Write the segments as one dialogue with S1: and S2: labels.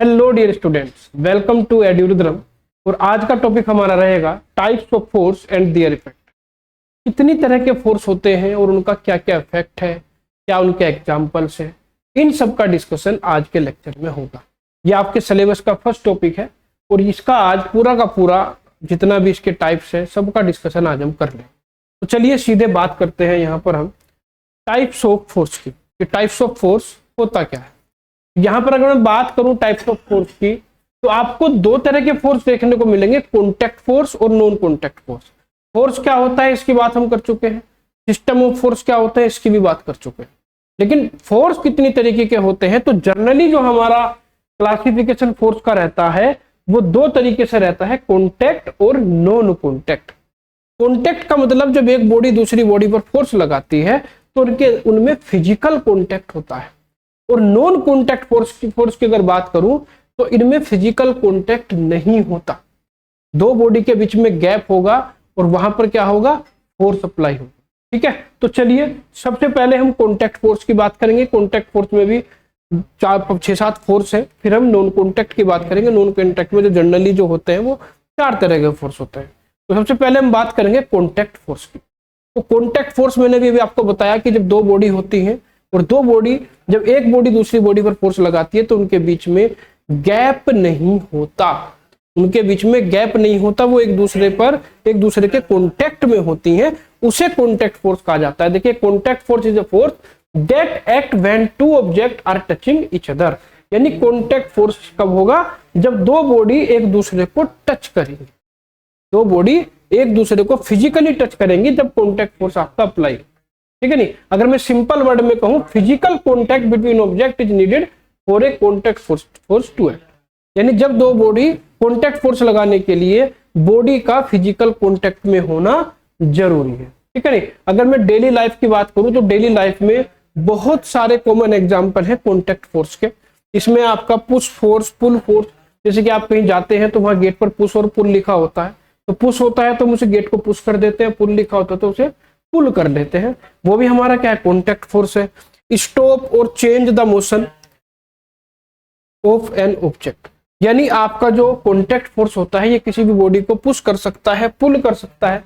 S1: Hello dear students, welcome to Edurhythm. और आज का टॉपिक हमारा रहेगा types of force and their effect. कितनी तरह के फोर्स होते हैं और उनका क्या क्या इफेक्ट है, क्या उनके एग्जाम्पल्स हैं, इन सब का डिस्कशन आज के लेक्चर में होगा। ये आपके सिलेबस का फर्स्ट टॉपिक है और इसका आज पूरा का पूरा जितना भी इसके टाइप्स है सबका डिस्कशन आज हम कर लें। तो चलिए सीधे बात करते हैं यहाँ पर हम टाइप्स ऑफ फोर्स की। टाइप्स ऑफ फोर्स होता क्या है। यहाँ पर अगर मैं बात करूं टाइप्स ऑफ फोर्स की तो आपको दो तरह के फोर्स देखने को मिलेंगे, कॉन्टैक्ट फोर्स और नॉन कॉन्टैक्ट फोर्स। फोर्स क्या होता है इसकी बात हम कर चुके हैं, सिस्टम ऑफ फोर्स क्या होता है इसकी भी बात कर चुके हैं। लेकिन फोर्स कितनी तरीके के होते हैं, तो जनरली जो हमारा क्लासिफिकेशन फोर्स का रहता है वो दो तरीके से रहता है, कॉन्टैक्ट और नॉन कॉन्टैक्ट। कॉन्टैक्ट का मतलब जब एक बॉडी दूसरी बॉडी पर फोर्स लगाती है तो उनमें फिजिकल कॉन्टैक्ट होता है। और नॉन कॉन्टैक्ट फोर्स की अगर बात करूं तो इनमें फिजिकल कॉन्टैक्ट नहीं होता। दो बॉडी के बीच में गैप होगा और वहां पर क्या होगा, फोर्स अप्लाई होगा। ठीक है, तो चलिए सबसे पहले हम कॉन्टैक्ट फोर्स की बात करेंगे। कॉन्टैक्ट फोर्स में भी 6-7 फोर्स है। फिर हम नॉन कॉन्टैक्ट की बात करेंगे। नॉन कॉन्टैक्ट में जो जनरली जो होते हैं वो 4 तरह के फोर्स होते हैं। तो सबसे पहले हम बात करेंगे कॉन्टैक्ट फोर्स की। तो कॉन्टैक्ट फोर्स मैंने भी अभी आपको बताया कि जब दो बॉडी होती हैं और दो बॉडी जब एक बॉडी दूसरी बॉडी पर फोर्स लगाती है तो उनके बीच में गैप नहीं होता। उनके बीच में गैप नहीं होता, वो एक दूसरे के कांटेक्ट में होती हैं, उसे कांटेक्ट फोर्स कहा जाता है। देखिए, contact force is a force that act when two object are touching each other. यानी कांटेक्ट फोर्स कब होगा, जब दो बॉडी एक दूसरे को टच करेंगे। दो बॉडी एक दूसरे को फिजिकली टच करेंगी जब कांटेक्ट फोर्स आपका अप्लाई। ठीक है नहीं, अगर मैं सिंपल वर्ड में कहूं, physical contact between object is needed for a contact force to act. यानी जब दो बॉडी कॉन्टैक्ट फोर्स लगाने के लिए बॉडी का फिजिकल कॉन्टैक्ट में होना जरूरी है। ठीक है नहीं, अगर मैं डेली लाइफ की बात करूं तो डेली लाइफ में बहुत सारे कॉमन एग्जाम्पल है कॉन्टैक्ट फोर्स के। इसमें आपका पुश फोर्स, पुल फोर्स। जैसे कि आप कहीं जाते हैं तो वहां गेट पर पुश और पुल लिखा होता है, तो पुश होता है तो हम उसे गेट को पुश कर देते हैं, पुल लिखा होता है तो उसे पुल कर लेते हैं। वो भी हमारा क्या है, कॉन्टैक्ट फोर्स है। स्टॉप और change the motion of an object. यानी आपका जो कॉन्टैक्ट फोर्स होता है ये किसी भी बॉडी को पुश कर सकता है, पुल कर सकता है,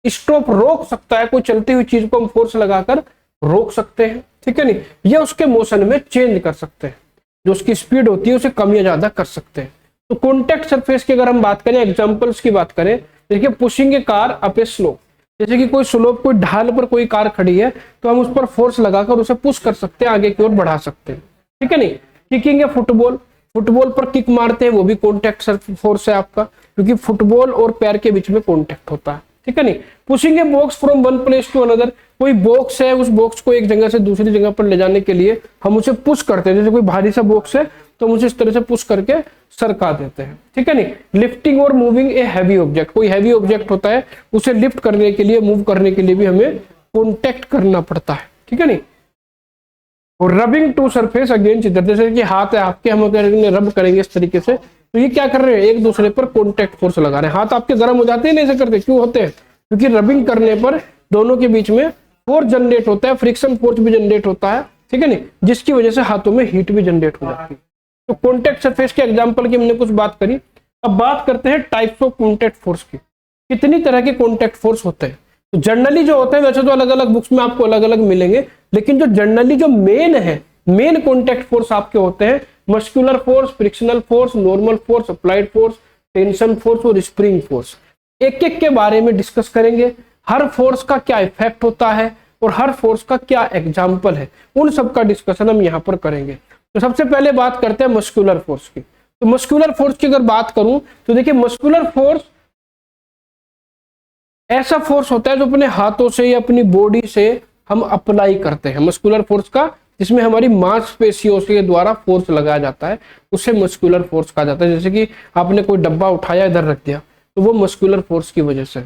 S1: स्टॉप रोक सकता है। कोई चलती हुई चीज को हम फोर्स लगाकर रोक सकते हैं। ठीक है नहीं, ये उसके मोशन में चेंज कर सकते हैं, जो उसकी स्पीड होती है उसे कम या ज्यादा कर सकते हैं। तो कॉन्टैक्ट सरफेस की अगर हम बात करें, एग्जांपल्स की बात करें, देखिए पुशिंग ए कार अप ए स्लोप। जैसे कि कोई स्लोप, कोई ढाल पर कोई कार खड़ी है तो हम उस पर फोर्स लगाकर उसे पुश कर सकते हैं, आगे की ओर बढ़ा सकते हैं। ठीक है नहीं, किकिंग ए फुटबॉल, फुटबॉल पर किक मारते हैं, वो भी कॉन्टैक्ट फोर्स है आपका, क्योंकि फुटबॉल और पैर के बीच में कॉन्टैक्ट होता है। ठीक है नहीं, pushing a box from one place to another. कोई बॉक्स है, उस बॉक्स को एक जगह से दूसरी जगह पर ले जाने के लिए हम उसे पुश करते हैं। जैसे कोई भारी सा बॉक्स है तो हम उसे इस तरह से पुश करके सरका देते हैं। ठीक है नहीं, लिफ्टिंग और मूविंग ए हैवी ऑब्जेक्ट। कोई हैवी ऑब्जेक्ट होता है उसे लिफ्ट करने के लिए, मूव करने के लिए भी हमें कॉन्टैक्ट करना पड़ता है। ठीक है नहीं, और रबिंग टू सरफेस अगेंस्ट इधर। जैसे कि हाथ है आपके, हम अगर रब करेंगे इस तरीके से तो ये क्या कर रहे हैं, एक दूसरे पर कॉन्टैक्ट फोर्स लगा रहे हैं। हाथ आपके गर्म हो जाते हैं, नहीं ऐसे करते, क्यों होते हैं, क्योंकि रबिंग करने पर दोनों के बीच में फोर्स जनरेट होता है, फ्रिक्शन फोर्स भी जनरेट होता है। ठीक है नहीं, जिसकी वजह से हाथों में हीट भी जनरेट हो जाती है। तो कॉन्टैक्ट सरफेस के एग्जांपल की हमने कुछ बात करी। अब बात करते हैं टाइप्स ऑफ कॉन्टैक्ट फोर्स की। कितनी तरह के कॉन्टैक्ट फोर्स होते हैं। तो जनरली जो होते हैं, वैसे तो अलग अलग बुक्स में आपको अलग अलग मिलेंगे, लेकिन जो जनरली जो मेन है, मेन कॉन्टैक्ट फोर्स आपके होते हैं muscular force, frictional force, normal force, applied force, tension force और स्प्रिंग फोर्स। एक एक के बारे में डिस्कस करेंगे। हर फोर्स का क्या इफेक्ट होता है और हर फोर्स का क्या एग्जाम्पल है, उन सब का डिस्कशन हम यहाँ पर करेंगे। तो सबसे पहले बात करते हैं मस्कुलर फोर्स की। तो मस्कुलर फोर्स की अगर बात करूं तो देखिए, मस्कुलर फोर्स ऐसा फोर्स होता है जो अपने हाथों से या अपनी बॉडी से हम अप्लाई करते हैं। मस्कुलर फोर्स का, जिसमें हमारी मांसपेशियों के द्वारा फोर्स लगाया जाता है, उसे मस्कुलर फोर्स कहा जाता है। जैसे कि आपने कोई डब्बा उठाया, इधर रख दिया, तो वो मस्कुलर फोर्स की वजह से।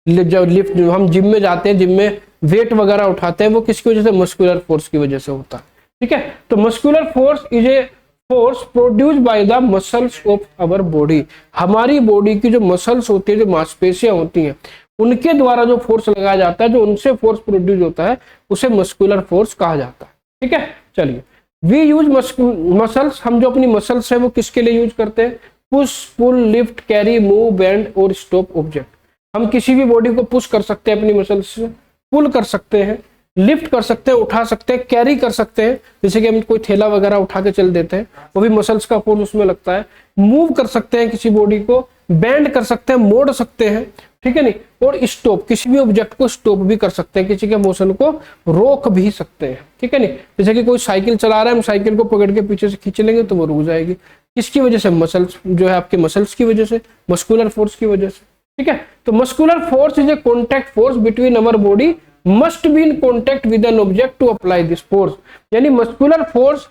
S1: जब लिफ्ट, हम जिम में जाते हैं, जिम में वेट वगैरह उठाते हैं, वो किसकी वजह से, मस्कुलर फोर्स की वजह से होता है। ठीक है, तो muscular force is a force produce by the muscles of our body. हमारी बॉडी की जो मसल्स होती है, जो मांसपेशियां होती हैं, उनके द्वारा जो फोर्स लगाया जाता है, जो उनसे फोर्स प्रोड्यूस होता है, उसे मस्कुलर फोर्स कहा जाता है। ठीक है, चलिए वी यूज मसल्स, हम जो अपनी मसल्स है वो किसके लिए यूज करते हैं? पुश, पुल, लिफ्ट, कैरी, मूव, बेंड और स्टॉप ऑब्जेक्ट। हम किसी भी बॉडी को पुश कर सकते हैं अपनी मसल्स से, पुल कर सकते हैं, लिफ्ट कर सकते हैं, उठा सकते हैं, कैरी कर सकते हैं, जैसे कि हम कोई थैला वगैरह उठा के चल देते हैं, वो भी मसल्स का फोर्स उसमें लगता है। मूव कर सकते हैं किसी बॉडी को, बेंड कर सकते हैं, मोड़ सकते हैं, ठीक है नहीं, और स्टॉप, किसी भी ऑब्जेक्ट को स्टॉप भी कर सकते हैं, किसी के मोशन को रोक भी सकते हैं, ठीक है नहीं। जैसे कि कोई साइकिल चला रहा है, हम साइकिल को पकड़ के पीछे से खींच लेंगे तो वो रुक जाएगी, किसकी वजह से? मसल्स जो है आपके मसल्स की वजह से, मस्कुलर फोर्स की वजह से, ठीक है। तो muscular force is a contact force between our body must be in contact with an object to apply this force. यानी मस्कुलर फोर्स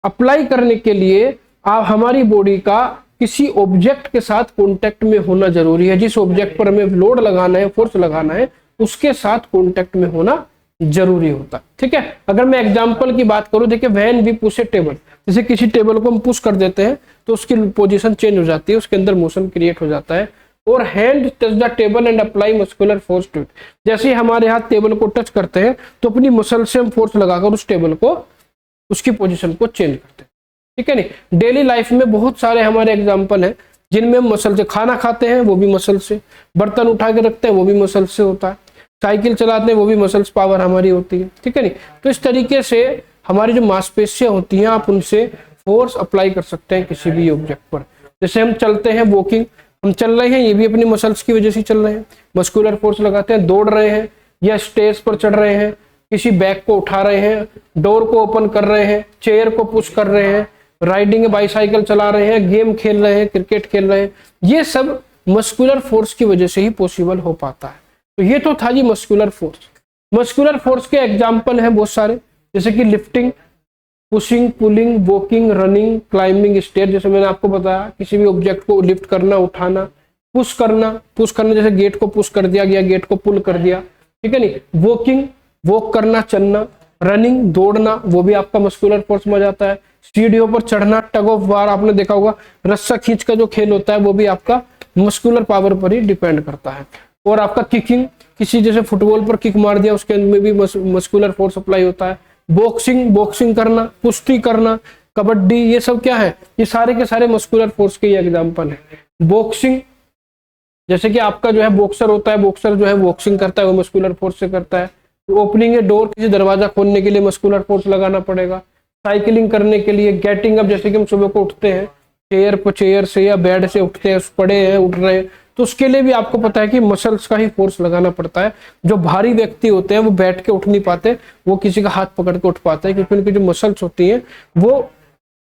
S1: अप्लाई करने के लिए आप हमारी बॉडी का किसी ऑब्जेक्ट के साथ कांटेक्ट में होना जरूरी है। जिस ऑब्जेक्ट पर हमें लोड लगाना है, फोर्स लगाना है, उसके साथ कांटेक्ट में होना जरूरी होता है, ठीक है। अगर मैं एग्जांपल की बात करूं, देखिए when we push a table, जैसे किसी टेबल को हम पुश कर देते हैं तो उसकी पोजीशन चेंज हो जाती है, उसके अंदर मोशन क्रिएट हो जाता है। और hand touch the table and apply muscular force to it, जैसे ही हमारे हाथ टेबल को टच करते हैं तो अपनी मसल से हम फोर्स लगाकर उस टेबल को, उसकी पोजीशन को चेंज करते हैं, ठीक है नहीं। डेली लाइफ में बहुत सारे हमारे एग्जांपल हैं जिनमें हम मसल से, खाना खाते हैं वो भी मसल से, बर्तन उठा के रखते हैं वो भी मसल से होता है, साइकिल चलाते हैं वो भी मसल्स पावर हमारी होती है, ठीक है नहीं। तो इस तरीके से हमारी जो मांसपेशियां होती हैं, आप उनसे फोर्स अप्लाई कर सकते हैं किसी भी ऑब्जेक्ट पर। जैसे हम चलते हैं, वॉकिंग, हम चल रहे हैं, ये भी अपनी मसल्स की वजह से चल रहे हैं, मस्कुलर फोर्स लगाते हैं। दौड़ रहे हैं या स्टेज पर चढ़ रहे हैं, किसी बैग को उठा रहे हैं, डोर को ओपन कर रहे हैं, चेयर को पुश कर रहे हैं, राइडिंग बाईसाइकिल चला रहे हैं, गेम खेल रहे हैं, क्रिकेट खेल रहे हैं, ये सब मस्कुलर फोर्स की वजह से ही पॉसिबल हो पाता है। तो ये तो था जी मस्कुलर फोर्स। मस्कुलर फोर्स के एग्जाम्पल हैं बहुत सारे, जैसे कि lifting, pushing, pulling, walking, running, climbing stair, जैसे मैंने आपको बताया, किसी भी ऑब्जेक्ट को लिफ्ट करना, उठाना, पुश करना जैसे गेट को पुश कर दिया गया, गेट को पुल कर दिया, ठीक है नहीं। वॉकिंग, वॉक करना, चलना। रनिंग, दौड़ना, वो भी आपका मस्कुलर फोर्स में जाता है। सीढ़ियों पर चढ़ना, टग ऑफ वार, आपने देखा होगा, रस्सा खींच का जो खेल होता है वो भी आपका मस्कुलर पावर पर ही डिपेंड करता है। और आपका किकिंग, किसी जैसे फुटबॉल पर किक मार दिया, उसके अंदर में भी मस्कुलर फोर्स अप्लाई होता है। बॉक्सिंग करना, कुश्ती करना, कबड्डी, ये सब क्या है? ये सारे के सारे मस्कुलर फोर्स के एग्जाम्पल है। बॉक्सिंग, जैसे कि आपका जो है बॉक्सर होता है, बॉक्सर जो है बॉक्सिंग करता है, वो मस्कुलर फोर्स से करता है। ओपनिंग ए डोर, किसी दरवाजा खोलने के लिए मस्कुलर फोर्स लगाना पड़ेगा। साइकिलिंग करने के लिए, गेटिंग अप, जैसे कि हम सुबह को उठते हैं, चेयर से या बेड से उठते हैं, पड़े हैं, उठ रहे हैं, तो उसके लिए भी आपको पता है कि मसल्स का ही फोर्स लगाना पड़ता है। जो भारी व्यक्ति होते हैं वो बैठ के उठ नहीं पाते, वो किसी का हाथ पकड़ के उठ पाते हैं, क्योंकि उनकी जो मसल्स होती हैं वो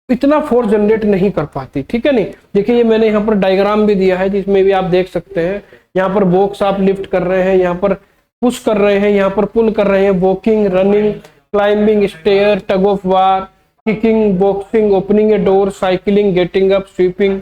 S1: इतना फोर्स जनरेट नहीं कर पाती, ठीक है नहीं। देखिए ये मैंने यहाँ पर डायग्राम भी दिया है जिसमें भी आप देख सकते हैं, यहाँ पर बॉक्स आप लिफ्ट कर रहे हैं, यहाँ पर पुश कर रहे हैं, यहाँ पर पुल कर रहे हैं, walking, running, climbing stair, tug of war, kicking, boxing, opening a door, cycling, getting up, sweeping,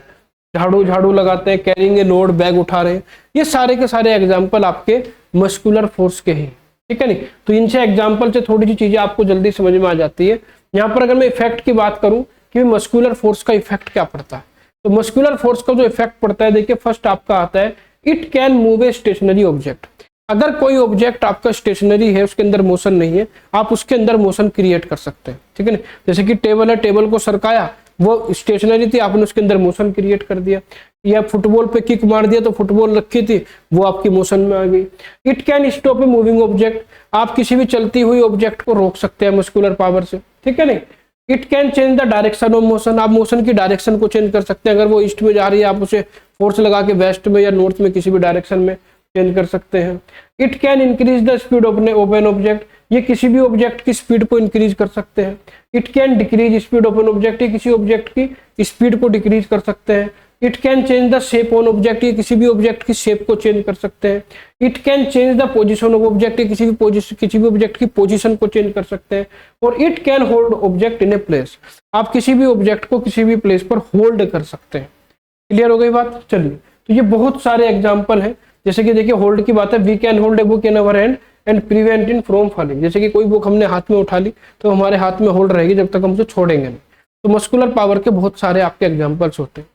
S1: झाड़ू लगाते हैं, कैरिंग ए लोड, बैग उठा रहे हैं, ये सारे के सारे एग्जाम्पल आपके मस्कुलर फोर्स के हैं, ठीक है नहीं। तो इनसे एग्जाम्पल से थोड़ी सी चीजें आपको जल्दी समझ में आ जाती है। यहाँ पर अगर मैं इफेक्ट की बात करूं कि मस्कुलर फोर्स का इफेक्ट क्या पड़ता है, तो मस्कुलर फोर्स का जो इफेक्ट पड़ता है, देखिए फर्स्ट आपका आता है, it can move a stationary object. अगर कोई ऑब्जेक्ट आपका स्टेशनरी है, उसके अंदर मोशन नहीं है, आप उसके अंदर मोशन क्रिएट कर सकते हैं, ठीक है ना। जैसे कि टेबल है, टेबल को सरकाया, वो स्टेशनरी थी, आपने उसके अंदर मोशन क्रिएट कर दिया। या फुटबॉल पे किक मार दिया तो फुटबॉल रखी थी, वो आपकी मोशन में आ गई। It can stop a moving object, आप किसी भी चलती हुई ऑब्जेक्ट को रोक सकते हैं मस्कुलर पावर से, ठीक है नहीं। It can change the direction of motion, आप मोशन की डायरेक्शन को चेंज कर सकते हैं। अगर वो ईस्ट में जा रही है, आप उसे फोर्स लगा के वेस्ट में या नॉर्थ में किसी भी डायरेक्शन में चेंज कर सकते हैं। It can increase the speed of an object, ये किसी भी ऑब्जेक्ट की स्पीड को इंक्रीज कर सकते हैं। It can decrease speed of an object, ये किसी ऑब्जेक्ट की स्पीड को डिक्रीज कर सकते हैं। It can change the shape on object, ये किसी भी ऑब्जेक्ट की शेप को चेंज कर सकते हैं। It can change the position of object, ये किसी भी ऑब्जेक्ट की पोजीशन को चेंज कर सकते हैं। और it can hold object in a place, आप किसी भी ऑब्जेक्ट को किसी भी प्लेस पर होल्ड कर सकते हैं। क्लियर हो गई बात? चलिए, तो ये बहुत सारे एग्जाम्पल हैं। जैसे कि देखिए होल्ड की बात है, we can hold a book in our hand and prevent in from falling, जैसे कि कोई बुक हमने हाथ में उठा ली तो हमारे हाथ में होल्ड रहेगी जब तक हम उसे छोड़ेंगे नहीं। तो मस्कुलर पावर के बहुत सारे आपके एग्जांपल्स होते हैं।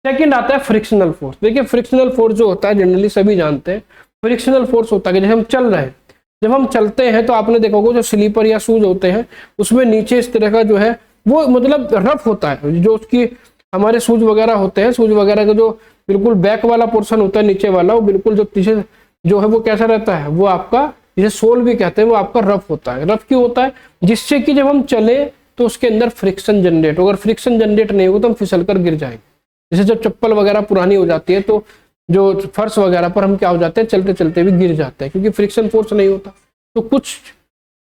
S1: सेकंड आता है फ्रिक्शनल फोर्स। देखिए फ्रिक्शनल फोर्स जो होता है जनरली सभी जानते हैं, फ्रिक्शनल फोर्स होता है कि जैसे हम चल रहे हैं जब हम चलते हैं तो आपने देखा होगा जो स्लीपर या शूज होते हैं उसमें नीचे इस तरह का जो है वो मतलब रफ होता है, जो उसकी हमारे शूज वगैरह होते हैं, शूज वगैरह का जो बिल्कुल बैक वाला पोर्शन होता है नीचे वाला, वो बिल्कुल जो पीछे जो है वो कैसा रहता है, वो आपका जिसे सोल भी कहते हैं, वो आपका रफ होता है। रफ क्यों होता है? जिससे कि जब हम चले तो उसके अंदर फ्रिक्शन जनरेट हो, अगर फ्रिक्शन जनरेट नहीं होगा तो हम फिसल कर गिर जाएंगे। जैसे जब चप्पल वगैरह पुरानी हो जाती है तो जो फर्श वगैरह पर हम क्या हो जाते हैं, चलते चलते भी गिर जाते हैं क्योंकि फ्रिक्शन फोर्स नहीं होता। तो कुछ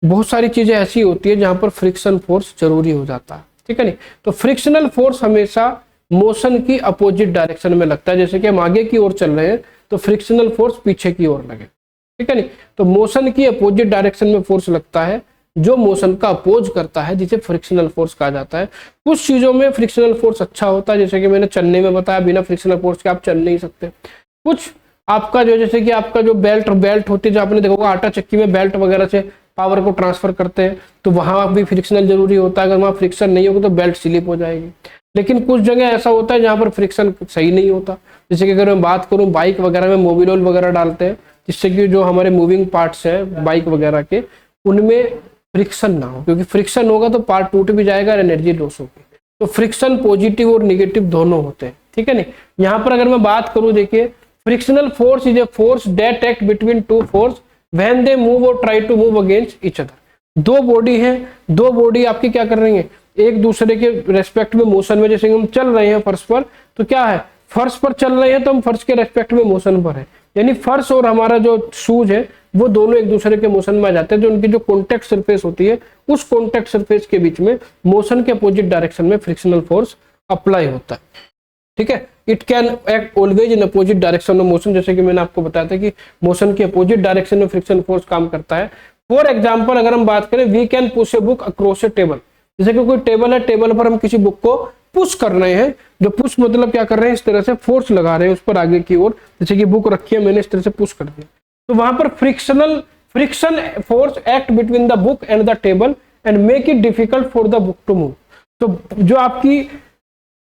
S1: बहुत सारी चीजें ऐसी होती है जहां पर फ्रिक्शन फोर्स जरूरी हो जाता है, ठीक है नहीं। तो फ्रिक्शनल फोर्स हमेशा मोशन की अपोजिट डायरेक्शन में लगता है। जैसे कि हम आगे की ओर चल रहे हैं तो फ्रिक्शनल फोर्स पीछे की ओर लगे, ठीक है नहीं। तो मोशन की अपोजिट डायरेक्शन में फोर्स लगता है जो मोशन का अपोज करता है, जिसे फ्रिक्शनल फोर्स कहा जाता है। कुछ चीजों में फ्रिक्शनल फोर्स अच्छा होता है, जैसे कि मैंने चलने में बताया, बिना फ्रिक्शनल फोर्स के आप चल नहीं सकते। कुछ आपका जो जैसे कि आपका जो बेल्ट होती है, जो आपने देखा होगा आटा चक्की में बेल्ट वगैरह से पावर को ट्रांसफर करते हैं, तो वहां भी फ्रिक्शनल जरूरी होता है। अगर वहां फ्रिक्शन नहीं होगा तो बेल्ट स्लिप हो जाएगी। लेकिन कुछ जगह ऐसा होता है जहां पर फ्रिक्शन सही नहीं होता, जैसे कि अगर मैं बात करूं बाइक वगैरह में मोबिल ऑयल वगैरह डालते हैं, जिससे कि जो हमारे मूविंग पार्ट्स हैं बाइक वगैरह के, उनमें फ्रिक्शन ना हो, क्योंकि फ्रिक्शन होगा तो पार्ट टूट भी जाएगा और एनर्जी लॉस होगी। तो फ्रिक्शन पॉजिटिव और निगेटिव दोनों होते हैं, ठीक है नहीं। यहाँ पर अगर मैं बात करूं, देखिए frictional force is a force that act between two force when they move or try to move against each other. दो बॉडी है, दो बॉडी आपकी क्या कर रही है, एक दूसरे के रेस्पेक्ट में मोशन में। जैसे हम चल रहे हैं फर्श पर, तो क्या है, फर्श पर चल रहे हैं तो हम फर्श के रेस्पेक्ट में मोशन पर है, यानी फर्श और हमारा जो शूज है वो दोनों एक दूसरे के मोशन में आ जाते हैं। जो उनकी जो कॉन्टेक्ट सरफेस होती है, उस कॉन्टेक्ट सरफेस के बीच में मोशन के अपोजिट डायरेक्शन में फ्रिक्शनल फोर्स अप्लाई होता है, ठीक है। It can act always in opposite direction of motion, जैसे कि मैंने आपको बताया था कि मोशन के अपोजिट डायरेक्शन में फ्रिक्शन फोर्स काम करता है। फॉर एग्जाम्पल अगर हम बात करें, we can push a book across a table. जैसे कि कोई टेबल है, टेबल पर हम किसी बुक को पुश कर रहे हैं, जो पुश मतलब क्या कर रहे हैं, इस तरह से फोर्स लगा रहे हैं उस पर आगे की ओर। जैसे कि बुक रखी है, मैंने इस तरह से पुश कर दिया, तो वहां पर friction force act between the book and the table and make it difficult for the book to move. तो जो आपकी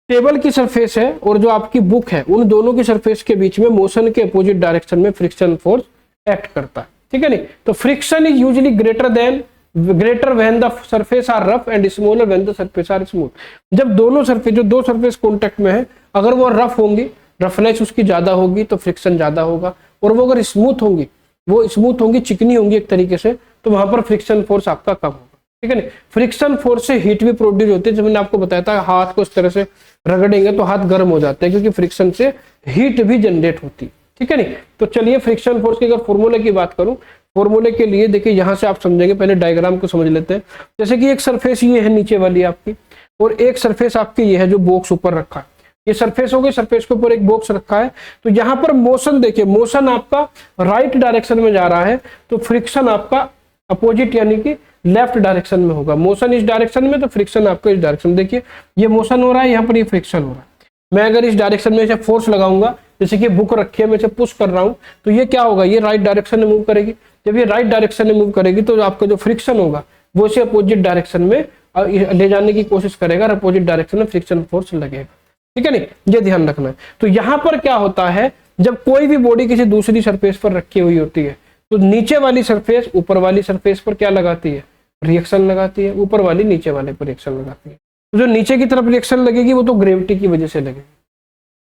S1: टेबल की सरफेस है और जो आपकी बुक है, उन दोनों की सरफेस के बीच में मोशन के अपोजिट डायरेक्शन में फ्रिक्शन फोर्स एक्ट करता है, ठीक है नहीं। तो friction is usually greater when the surface are rough and smaller when the surface are smooth. जब दोनों सरफेस, जो दो सरफेस कॉन्टेक्ट में है, अगर वो रफ होंगी, रफनेस उसकी ज्यादा होगी तो फ्रिक्शन ज्यादा होगा, और वो अगर स्मूथ होंगी चिकनी होंगी एक तरीके से, तो वहां पर फ्रिक्शन फोर्स आपका कम होगा, ठीक है नहीं। फ्रिक्शन फोर्स से हीट भी प्रोड्यूस होती है। जब मैंने आपको बताया था हाथ को इस तरह से रगड़ेंगे तो हाथ गर्म हो जाते हैं, क्योंकि फ्रिक्शन से हीट भी जनरेट होती है, ठीक है नहीं। तो चलिए फ्रिक्शन फोर्स के अगर फॉर्मूले की बात करूं, फॉर्मूले के लिए देखिए यहां से आप समझेंगे, पहले डायग्राम को समझ लेते हैं। जैसे कि एक सरफेस ये है नीचे वाली आपकी, और एक सरफेस आपकी ये है जो बॉक्स ऊपर रखा है, ये सरफेस हो गई, सरफेस के ऊपर एक बॉक्स रखा है। तो यहाँ पर मोशन देखिए, मोशन आपका राइट डायरेक्शन में जा रहा है, तो फ्रिक्शन आपका अपोजिट यानी कि लेफ्ट डायरेक्शन में होगा। मोशन इस डायरेक्शन में तो फ्रिक्शन आपका इस डायरेक्शन में। देखिए ये मोशन हो रहा है, यहाँ पर ये फ्रिक्शन हो रहा है। मैं अगर इस डायरेक्शन में इसे फोर्स लगाऊंगा, जैसे कि बुक रखी है, मैं इसे पुश कर रहा हूं, तो ये क्या होगा, ये राइट डायरेक्शन में मूव करेगी। जब ये राइट डायरेक्शन में मूव करेगी तो आपका जो फ्रिक्शन होगा वो इसे अपोजिट डायरेक्शन में ले जाने की कोशिश करेगा, और अपोजिट डायरेक्शन में फ्रिक्शन फोर्स लगेगा, ठीक है नहीं, ये ध्यान रखना है। तो यहाँ पर क्या होता है, जब कोई भी बॉडी किसी दूसरी सरफेस पर रखी हुई होती है, तो नीचे वाली सरफेस ऊपर वाली सरफेस पर क्या लगाती है, रिएक्शन लगाती है, ऊपर वाली नीचे वाले पर रिएक्शन लगाती है। तो जो नीचे की तरफ रिएक्शन लगेगी वो तो ग्रेविटी की वजह से लगेगी,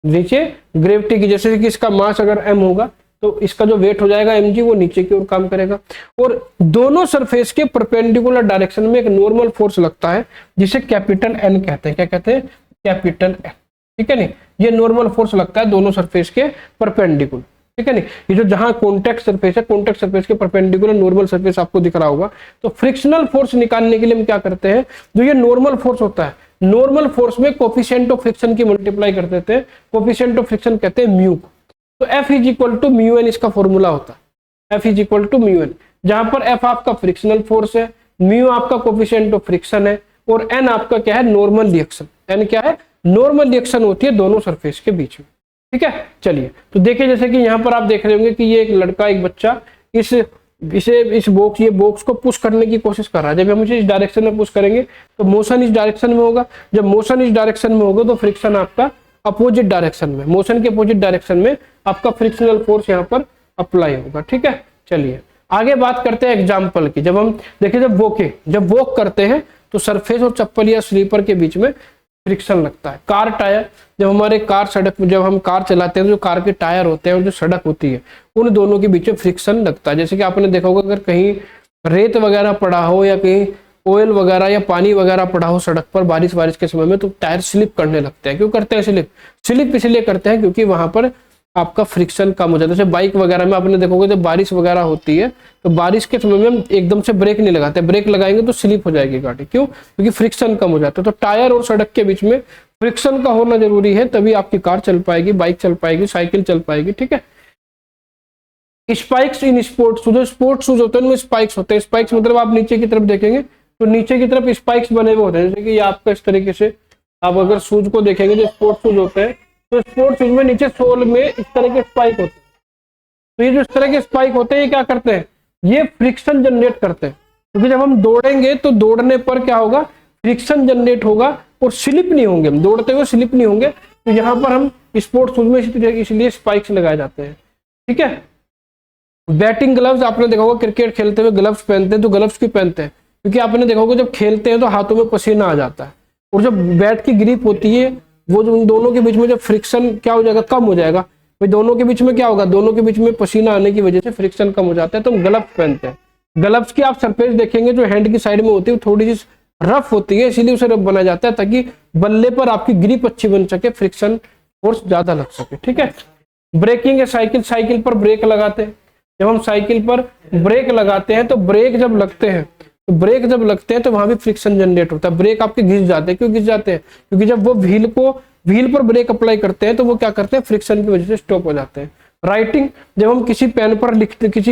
S1: नीचे ग्रेविटी की। जैसे कि इसका मास अगर m होगा तो इसका जो वेट हो जाएगा mg, वो नीचे की ओर काम करेगा। और दोनों सरफेस के परपेंडिकुलर डायरेक्शन में एक नॉर्मल फोर्स लगता है, जिसे कैपिटल N कहते हैं। क्या कहते हैं, कैपिटल N, ठीक है नहीं। ये नॉर्मल फोर्स लगता है दोनों सरफेस के परपेंडिकुलर, ठीक है नहीं। ये जो जहां कॉन्टेक्ट सरफेस है, कॉन्टेक्ट सरफेस के परपेंडिकुलर नॉर्मल सरफेस आपको दिख रहा होगा। तो फ्रिक्शनल फोर्स निकालने के लिए हम क्या करते हैं, जो ये नॉर्मल फोर्स होता है, नॉर्मल फोर्स में कोफिशिएंट ऑफ फ्रिक्शन की मल्टीप्लाई कर देते हैं। कोफिशिएंट ऑफ फ्रिक्शन कहते हैं म्यू। तो F is equal to mu N इसका फॉर्मूला होता है, F is equal to mu N, जहां पर F आपका फ्रिक्शनल फोर्स है, म्यू आपका कोफिशिएंट ऑफ फ्रिक्शन है, और N आपका क्या है, नॉर्मल रिएक्शन। N क्या है, नॉर्मल रिएक्शन होती है दोनों सरफेस के बीच में, ठीक है। चलिए तो देखिए, जैसे कि यहाँ पर आप देख रहे होंगे कि ये एक लड़का, एक बच्चा इस बॉक्स को पुश करने की कोशिश कर रहा है। जब हम इसे इस डायरेक्शन में पुश करेंगे तो मोशन इस डायरेक्शन में होगा। जब मोशन इस डायरेक्शन में होगा तो फ्रिक्शन आपका अपोजिट डायरेक्शन में, मोशन के अपोजिट डायरेक्शन में आपका फ्रिक्शनल फोर्स यहाँ पर अप्लाई होगा, ठीक है। चलिए आगे बात करते हैं एग्जाम्पल की। जब हम देखिए जब वॉक करते हैं तो सरफेस और चप्पल या स्लीपर के बीच में फ्रिक्शन लगता है। कार टायर, जब हमारे जब हम कार चलाते हैं तो जो कार के टायर होते हैं और जो सड़क होती है उन दोनों के बीच में फ्रिक्शन लगता है। जैसे कि आपने देखा होगा अगर कहीं रेत वगैरह पड़ा हो या कहीं ऑयल वगैरह या पानी वगैरह पड़ा हो सड़क पर बारिश के समय में, तो टायर स्लिप करने लगते हैं। क्यों करते हैं स्लिप इसलिए करते हैं क्योंकि वहां पर आपका फ्रिक्शन कम हो जाता है। जैसे बाइक वगैरह में आपने देखोगे जब बारिश वगैरह होती है तो बारिश के समय में हम एकदम से ब्रेक नहीं लगाते, ब्रेक लगाएंगे तो स्लिप हो जाएगी गाड़ी। क्यों? क्योंकि फ्रिक्शन कम हो जाता है। तो टायर और सड़क के बीच में फ्रिक्शन का होना जरूरी है, तभी आपकी कार चल पाएगी, बाइक चल पाएगी, साइकिल चल पाएगी। ठीक है। स्पाइक्स इन स्पोर्ट्स शूज, जो स्पोर्ट्स शूज होते हैं उनमें स्पाइक्स होते हैं। स्पाइक्स मतलब आप नीचे की तरफ देखेंगे तो नीचे की तरफ स्पाइक्स बने हुए होते हैं। जैसे कि ये आपका इस तरीके से आप अगर शूज को देखेंगे जो स्पोर्ट्स शूज होते हैं तो स्पोर्ट्स शूज में नीचे सोल में इस तरह के स्पाइक होते हैं। तो ये जो इस तरह के स्पाइक होते हैं ये क्या करते हैं? ये फ्रिक्शन जनरेट करते हैं। क्योंकि जब हम दौड़ेंगे तो दौड़ने पर क्या होगा? फ्रिक्शन जनरेट होगा और स्लिप नहीं होंगे, हम दौड़ते हुए स्लिप नहीं होंगे। तो यहाँ पर हम स्पोर्ट्स शूज में इसलिए स्पाइक्स लगाए जाते हैं। ठीक है। बैटिंग ग्लव्स, आपने देखा होगा क्रिकेट खेलते हुए ग्लव्स पहनते हैं, तो ग्लव्स क्यों पहनते हैं? क्योंकि आपने देखा होगा जब खेलते हैं तो हाथों में पसीना आ जाता है और जब बैट की ग्रिप होती है वो जो उन दोनों के बीच में जब फ्रिक्शन क्या हो जाएगा? कम हो जाएगा। भाई दोनों के बीच में क्या होगा? दोनों के बीच में पसीना आने की वजह से फ्रिक्शन कम हो जाता है, तो हम ग्लव्स पहनते हैं। ग्लव्स की आप सरफेस देखेंगे जो हैंड की साइड में होती है थोड़ी सी रफ होती है, इसीलिए उसे रफ बनाया जाता है ताकि बल्ले पर आपकी ग्रिप अच्छी बन सके, फ्रिक्शन फोर्स ज्यादा लग सके। ठीक है। ब्रेकिंग है, साइकिल पर ब्रेक लगाते हैं। जब हम साइकिल पर ब्रेक लगाते हैं तो ब्रेक जब लगते हैं तो वहां भी फ्रिक्शन जनरेट होता है। ब्रेक आपके घिस जाते हैं। क्यों घिस जाते हैं? क्योंकि जब वो व्हील पर ब्रेक अप्लाई करते हैं तो वो क्या करते हैं? फ्रिक्शन की वजह से स्टॉप हो जाते हैं। राइटिंग, जब हम किसी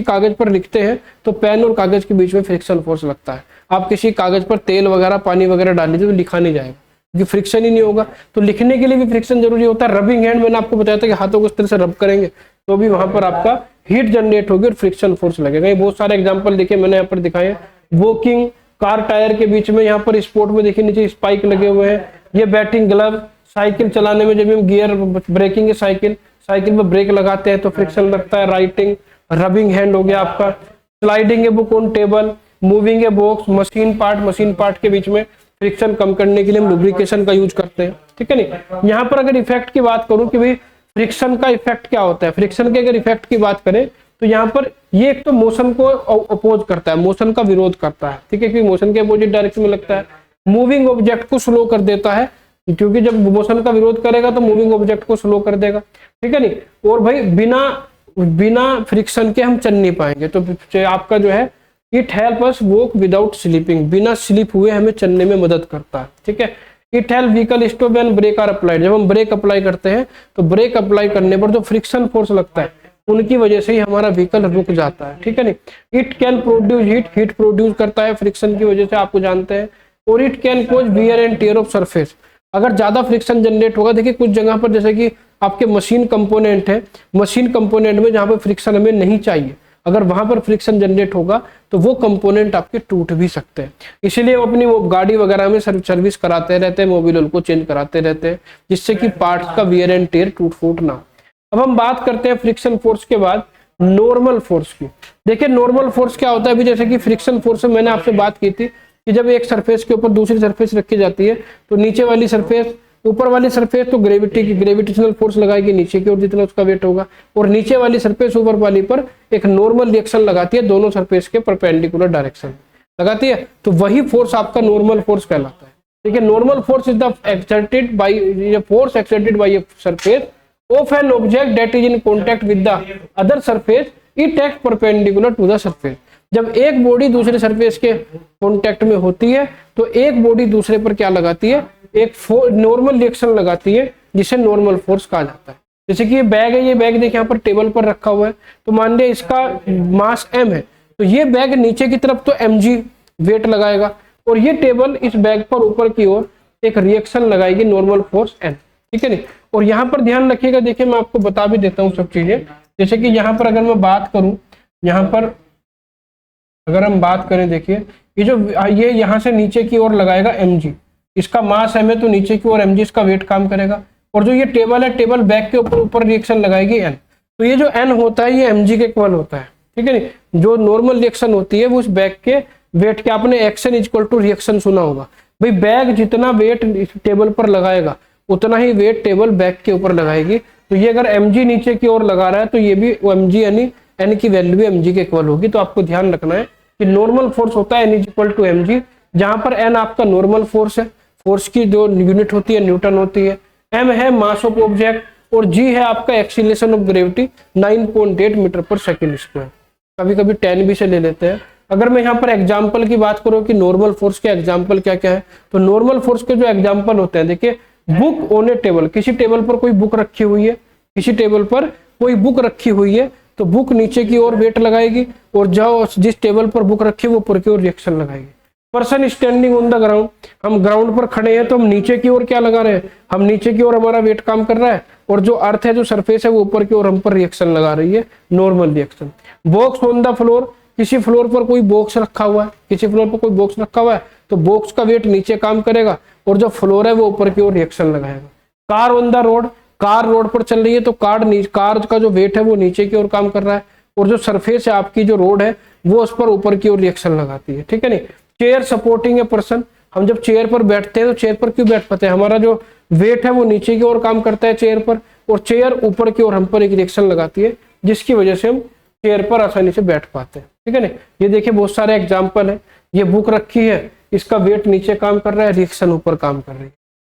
S1: कागज पर लिखते हैं तो पेन और कागज के बीच में फ्रिक्शन फोर्स लगता है। आप किसी कागज पर तेल वगैरह पानी वगैरह डाल लीजिए तो लिखा नहीं जाएगा क्योंकि फ्रिक्शन ही नहीं होगा। तो लिखने के लिए भी फ्रिक्शन जरूरी होता है। रबिंग हैंड, मैंने आपको बताया था कि हाथों को इस तरह से रब करेंगे तो भी वहां पर आपका हीट जनरेट होगी और फ्रिक्शन फोर्स लगेगा। ये बहुत सारे एग्जांपल देखिए मैंने यहाँ पर दिखाए। वॉकिंग, कार टायर के बीच में यहाँ पर स्पोर्ट में देखिए नीचे स्पाइक लगे हुए हैं। ये बैटिंग ग्लव, साइकिल चलाने में जब हम गियर ब्रेकिंग है साइकिल पर ब्रेक लगाते हैं तो फ्रिक्शन लगता है। राइटिंग, रबिंग हैंड हो गया आपका। स्लाइडिंग है बुक ऑन टेबल, मूविंग है बॉक्स, मशीन पार्ट के बीच में फ्रिक्शन कम करने के लिए हम लुब्रिकेशन का यूज करते हैं। ठीक है नहीं। यहाँ पर अगर इफेक्ट की बात करूं कि भाई फ्रिक्शन का इफेक्ट क्या होता है, फ्रिक्शन के अगर इफेक्ट की बात करें तो यहाँ पर ये एक तो मोशन को अपोज करता है, मोशन का विरोध करता है। ठीक है, क्योंकि मोशन के अपोजिट डायरेक्शन में लगता है। मूविंग ऑब्जेक्ट को स्लो कर देता है क्योंकि जब मोशन का विरोध करेगा तो मूविंग ऑब्जेक्ट को स्लो कर देगा। ठीक है नहीं। और भाई बिना फ्रिक्शन के हम चल नहीं पाएंगे। तो आपका जो है it help us walk without slipping, बिना स्लीप हुए हमें चलने में मदद करता है। ठीक है। It help vehicle stop when brake are applied, जब हम ब्रेक अप्लाई करते हैं तो ब्रेक अप्लाई करने पर जो फ्रिक्शन फोर्स लगता है उनकी वजह से ही हमारा व्हीकल रुक जाता है। ठीक है नहीं। It can produce heat produce करता है फ्रिक्शन की वजह से, आपको जानते हैं। और it can cause wear and tear of surface, अगर ज्यादा फ्रिक्शन जनरेट होगा। देखिए कुछ जगह पर जैसे कि आपके मशीन कंपोनेंट है, मशीन कंपोनेंट में जहां पर फ्रिक्शन हमें नहीं चाहिए, अगर वहां पर फ्रिक्शन जनरेट होगा तो वो कंपोनेंट आपके टूट भी सकते हैं। इसीलिए वो अपनी वो गाड़ी वगैरह में सर्विस कराते रहते हैं, मोबिल ऑयल को चेंज कराते रहते हैं जिससे कि पार्ट्स का वियर एंड टेयर टूट फूट ना हो। अब हम बात करते हैं फ्रिक्शन फोर्स के बाद नॉर्मल फोर्स की। देखिए नॉर्मल फोर्स क्या होता है? अभी जैसे कि फ्रिक्शन फोर्स में मैंने आपसे बात की थी कि जब एक सरफेस के ऊपर दूसरी सरफेस रखी जाती है तो नीचे वाली सरफेस, ऊपर वाली सरफेस तो ग्रेविटेशनल फोर्स लगाएगी नीचे की ओर जितना उसका वेट होगा, और नीचे वाली सरफेस ऊपर वाली पर एक नॉर्मल रिएक्शन लगाती है, दोनों सरफेस के परपेंडिकुलर डायरेक्शन लगाती है। तो वही फोर्स आपका नॉर्मल फोर्स कहलाता है। ठीक है। Normal force is the force exerted by a surface of an object that is in contact with the other surface, it acts perpendicular to the surface। जब एक बॉडी दूसरे सरफेस के contact में होती है तो एक बॉडी दूसरे पर क्या लगाती है? एक नॉर्मल रिएक्शन लगाती है जिसे नॉर्मल फोर्स कहा जाता है। जैसे कि ये बैग है, ये बैग देखिए यहाँ पर टेबल पर रखा हुआ है, तो मान लिया इसका मास m है तो ये बैग नीचे की तरफ तो mg वेट लगाएगा और ये टेबल इस बैग पर ऊपर की ओर एक रिएक्शन लगाएगी नॉर्मल फोर्स n। ठीक है नहीं। और यहाँ पर ध्यान रखिएगा, देखिए मैं आपको बता भी देता हूँ सब चीजें। जैसे कि यहाँ पर अगर मैं बात करूं, यहाँ पर अगर हम बात करें, देखिए ये यहाँ से नीचे की ओर लगाएगा mg, इसका मास m है तो नीचे की ओर mg इसका वेट काम करेगा। और जो ये टेबल है, टेबल बैक के ऊपर रिएक्शन लगाएगी n, तो ये जो n होता है ये mg के इक्वल होता है। ठीक है नहीं। जो नॉर्मल रिएक्शन होती है वो उस बैग के वेट के, आपने एक्शन इक्वल टू रिएक्शन सुना होगा भाई, बैग जितना वेट टेबल पर लगाएगा उतना ही वेट टेबल बैग के ऊपर लगाएगी। तो ये अगर mg नीचे की ओर लगा रहा है तो ये भी mg यानी n की वैल्यू भी mg के इक्वल होगी। तो आपको ध्यान रखना है कि नॉर्मल फोर्स होता है n इक्वल टू mg, जहां पर n आपका नॉर्मल फोर्स है, फोर्स की जो यूनिट होती है न्यूटन होती है, m है मास ऑफ ऑब्जेक्ट और g है आपका एक्सीलरेशन ऑफ ग्रेविटी 9.8 मीटर पर सेकेंड स्क्वायर। कभी कभी 10 भी से ले लेते हैं। अगर मैं यहाँ पर एग्जाम्पल की बात करूँ कि नॉर्मल फोर्स के एग्जाम्पल क्या क्या है, तो नॉर्मल फोर्स के जो एग्जाम्पल होते हैं, देखिए बुक ऑन ए टेबल, किसी टेबल पर कोई बुक रखी हुई है, किसी टेबल पर कोई बुक रखी हुई है तो बुक नीचे की ओर वेट लगाएगी और जो जिस टेबल पर बुक रखी है वो ऊपर की ओर रिएक्शन लगाएगी। Person standing on the ground, हम ग्राउंड पर खड़े हैं तो हम नीचे की ओर क्या लगा रहे हैं, हम नीचे की ओर हमारा वेट काम कर रहा है और जो अर्थ है, जो सरफेस है वो ऊपर की ओर हम पर रिएक्शन लगा रही है, normal reaction. Box on the floor, किसी फ्लोर पर कोई बॉक्स रखा हुआ है, किसी फ्लोर पर कोई बॉक्स रखा हुआ है तो बॉक्स का वेट नीचे काम करेगा और जो फ्लोर है वो ऊपर की ओर रिएक्शन लगाएगा। Car on the road, car road पर चल रही है तो कार का जो वेट है वो नीचे की ओर काम कर रहा है और जो सरफेस है आपकी, जो रोड है वो उस पर ऊपर की ओर रिएक्शन लगाती है, ठीक है नहीं। चेयर सपोर्टिंग ए पर्सन, हम जब चेयर पर बैठते हैं तो चेयर पर क्यों बैठ पाते हैं, हमारा जो वेट है वो नीचे की ओर काम करता है चेयर पर और चेयर ऊपर की ओर हम पर एक रिएक्शन लगाती है जिसकी वजह से हम चेयर पर आसानी से बैठ पाते हैं, ठीक है ना। ये देखिए बहुत सारे एग्जाम्पल है, ये बुक रखी है, इसका वेट नीचे काम कर रहा है, रिएक्शन ऊपर काम कर रही है।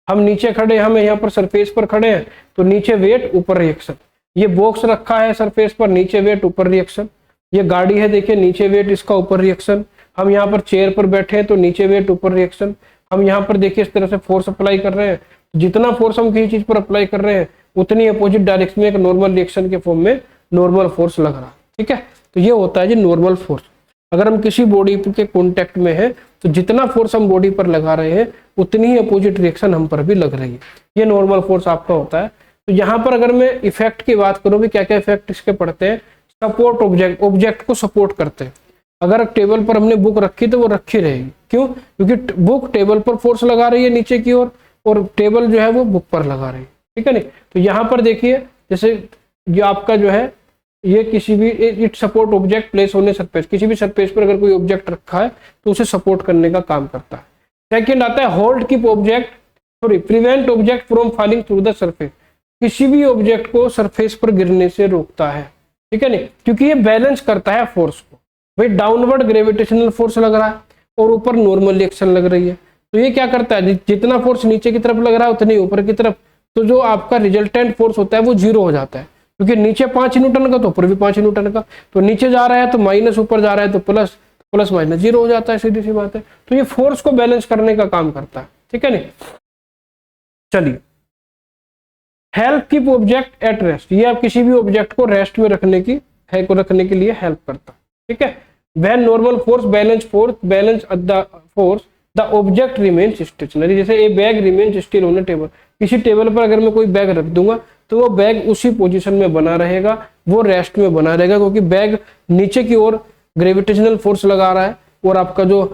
S1: हम नीचे खड़े, हम यहाँ पर सरफेस पर खड़े हैं तो नीचे वेट ऊपर रिएक्शन। ये बॉक्स रखा है सरफेस पर, नीचे वेट ऊपर रिएक्शन। ये गाड़ी है, देखिए नीचे वेट इसका ऊपर रिएक्शन। हम यहाँ पर चेयर पर बैठे हैं तो नीचे वेट ऊपर रिएक्शन। हम यहाँ पर देखिए इस तरह से फोर्स अप्लाई कर रहे हैं, जितना फोर्स हम किसी चीज पर अप्लाई कर रहे हैं उतनी अपोजिट डायरेक्शन में एक नॉर्मल रिएक्शन के फॉर्म में नॉर्मल फोर्स लग रहा है, ठीक है। तो ये होता है जी नॉर्मल फोर्स। अगर हम किसी बॉडी के कॉन्टेक्ट में है तो जितना फोर्स हम बॉडी पर लगा रहे हैं उतनी ही अपोजिट रिएक्शन हम पर भी लग रही है, ये नॉर्मल फोर्स आपका होता है। तो यहाँ पर अगर मैं इफेक्ट की बात करूँ भी क्या क्या इफेक्ट इसके पड़ते हैं, सपोर्ट ऑब्जेक्ट, ऑब्जेक्ट को सपोर्ट करते हैं। अगर टेबल पर हमने बुक रखी तो वो रखी रहेगी, क्यों, क्योंकि बुक टेबल पर फोर्स लगा रही है नीचे की ओर और टेबल जो है वो बुक पर लगा रही है, ठीक है नहीं। तो यहाँ पर देखिए जैसे जो आपका जो है ये किसी भी इट सपोर्ट ऑब्जेक्ट प्लेस होने सरफेस, किसी भी सरफेस पर अगर कोई ऑब्जेक्ट रखा है तो उसे सपोर्ट करने का काम करता है। सेकंड आता है hold keep object, sorry prevent object from falling through the surface, किसी भी ऑब्जेक्ट को सरफेस पर गिरने से रोकता है, ठीक है नहीं, क्योंकि ये बैलेंस करता है फोर्स को। भाई डाउनवर्ड ग्रेविटेशनल फोर्स लग रहा है और ऊपर नॉर्मल रिएक्शन लग रही है, तो ये क्या करता है, जितना फोर्स नीचे की तरफ लग रहा है उतनी ऊपर की तरफ, तो जो आपका रिजल्टेंट फोर्स होता है वो 0 हो जाता है, क्योंकि नीचे 5 न्यूटन का तो ऊपर भी 5 न्यूटन का, तो नीचे जा रहा है तो माइनस, ऊपर जा रहा है तो प्लस, प्लस माइनस 0 हो जाता है, सीधी सी बात है। तो ये फोर्स को बैलेंस करने का काम करता है, ठीक है नहीं। चलिए, help keep object at rest, ये आप किसी भी ऑब्जेक्ट को रेस्ट में रखने के लिए हेल्प करता है, ठीक है। When normal force balance the force the object remains stationary, जैसे a bag remains still on a table, किसी टेबल पर अगर मैं कोई बैग रख दूंगा तो वो बैग उसी पोजीशन में बना रहेगा, वो रेस्ट में बना रहेगा, क्योंकि बैग नीचे की ओर ग्रेविटेशनल फोर्स लगा रहा है और आपका जो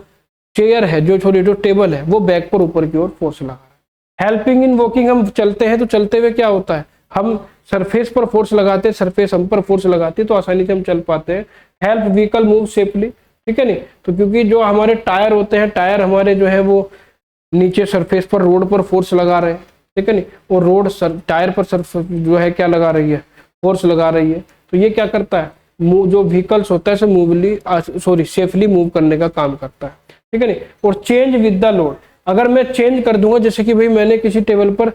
S1: चेयर है, जो टेबल है, वो बैग पर ऊपर की ओर फोर्स लगा रहा है। हेल्पिंग इन वॉकिंग, हम चलते हैं तो चलते हुए क्या होता है, हम सरफेस पर फोर्स लगाते हैं, सरफेस हम पर फोर्स लगाती है तो आसानी से हम चल पाते हैं। हेल्प व्हीकल मूव सेफली, ठीक है नहीं, तो क्योंकि जो हमारे टायर होते हैं, टायर हमारे जो है वो नीचे सरफेस पर रोड पर फोर्स लगा रहे हैं, ठीक है नहीं, और रोड टायर पर जो है क्या लगा रही है, फोर्स लगा रही है, तो ये क्या करता है, जो व्हीकल्स होता है सेफली मूव करने का काम करता है, ठीक है नहीं। और चेंज विद द लोड, अगर मैं चेंज कर दूंगा, जैसे कि भाई मैंने किसी टेबल पर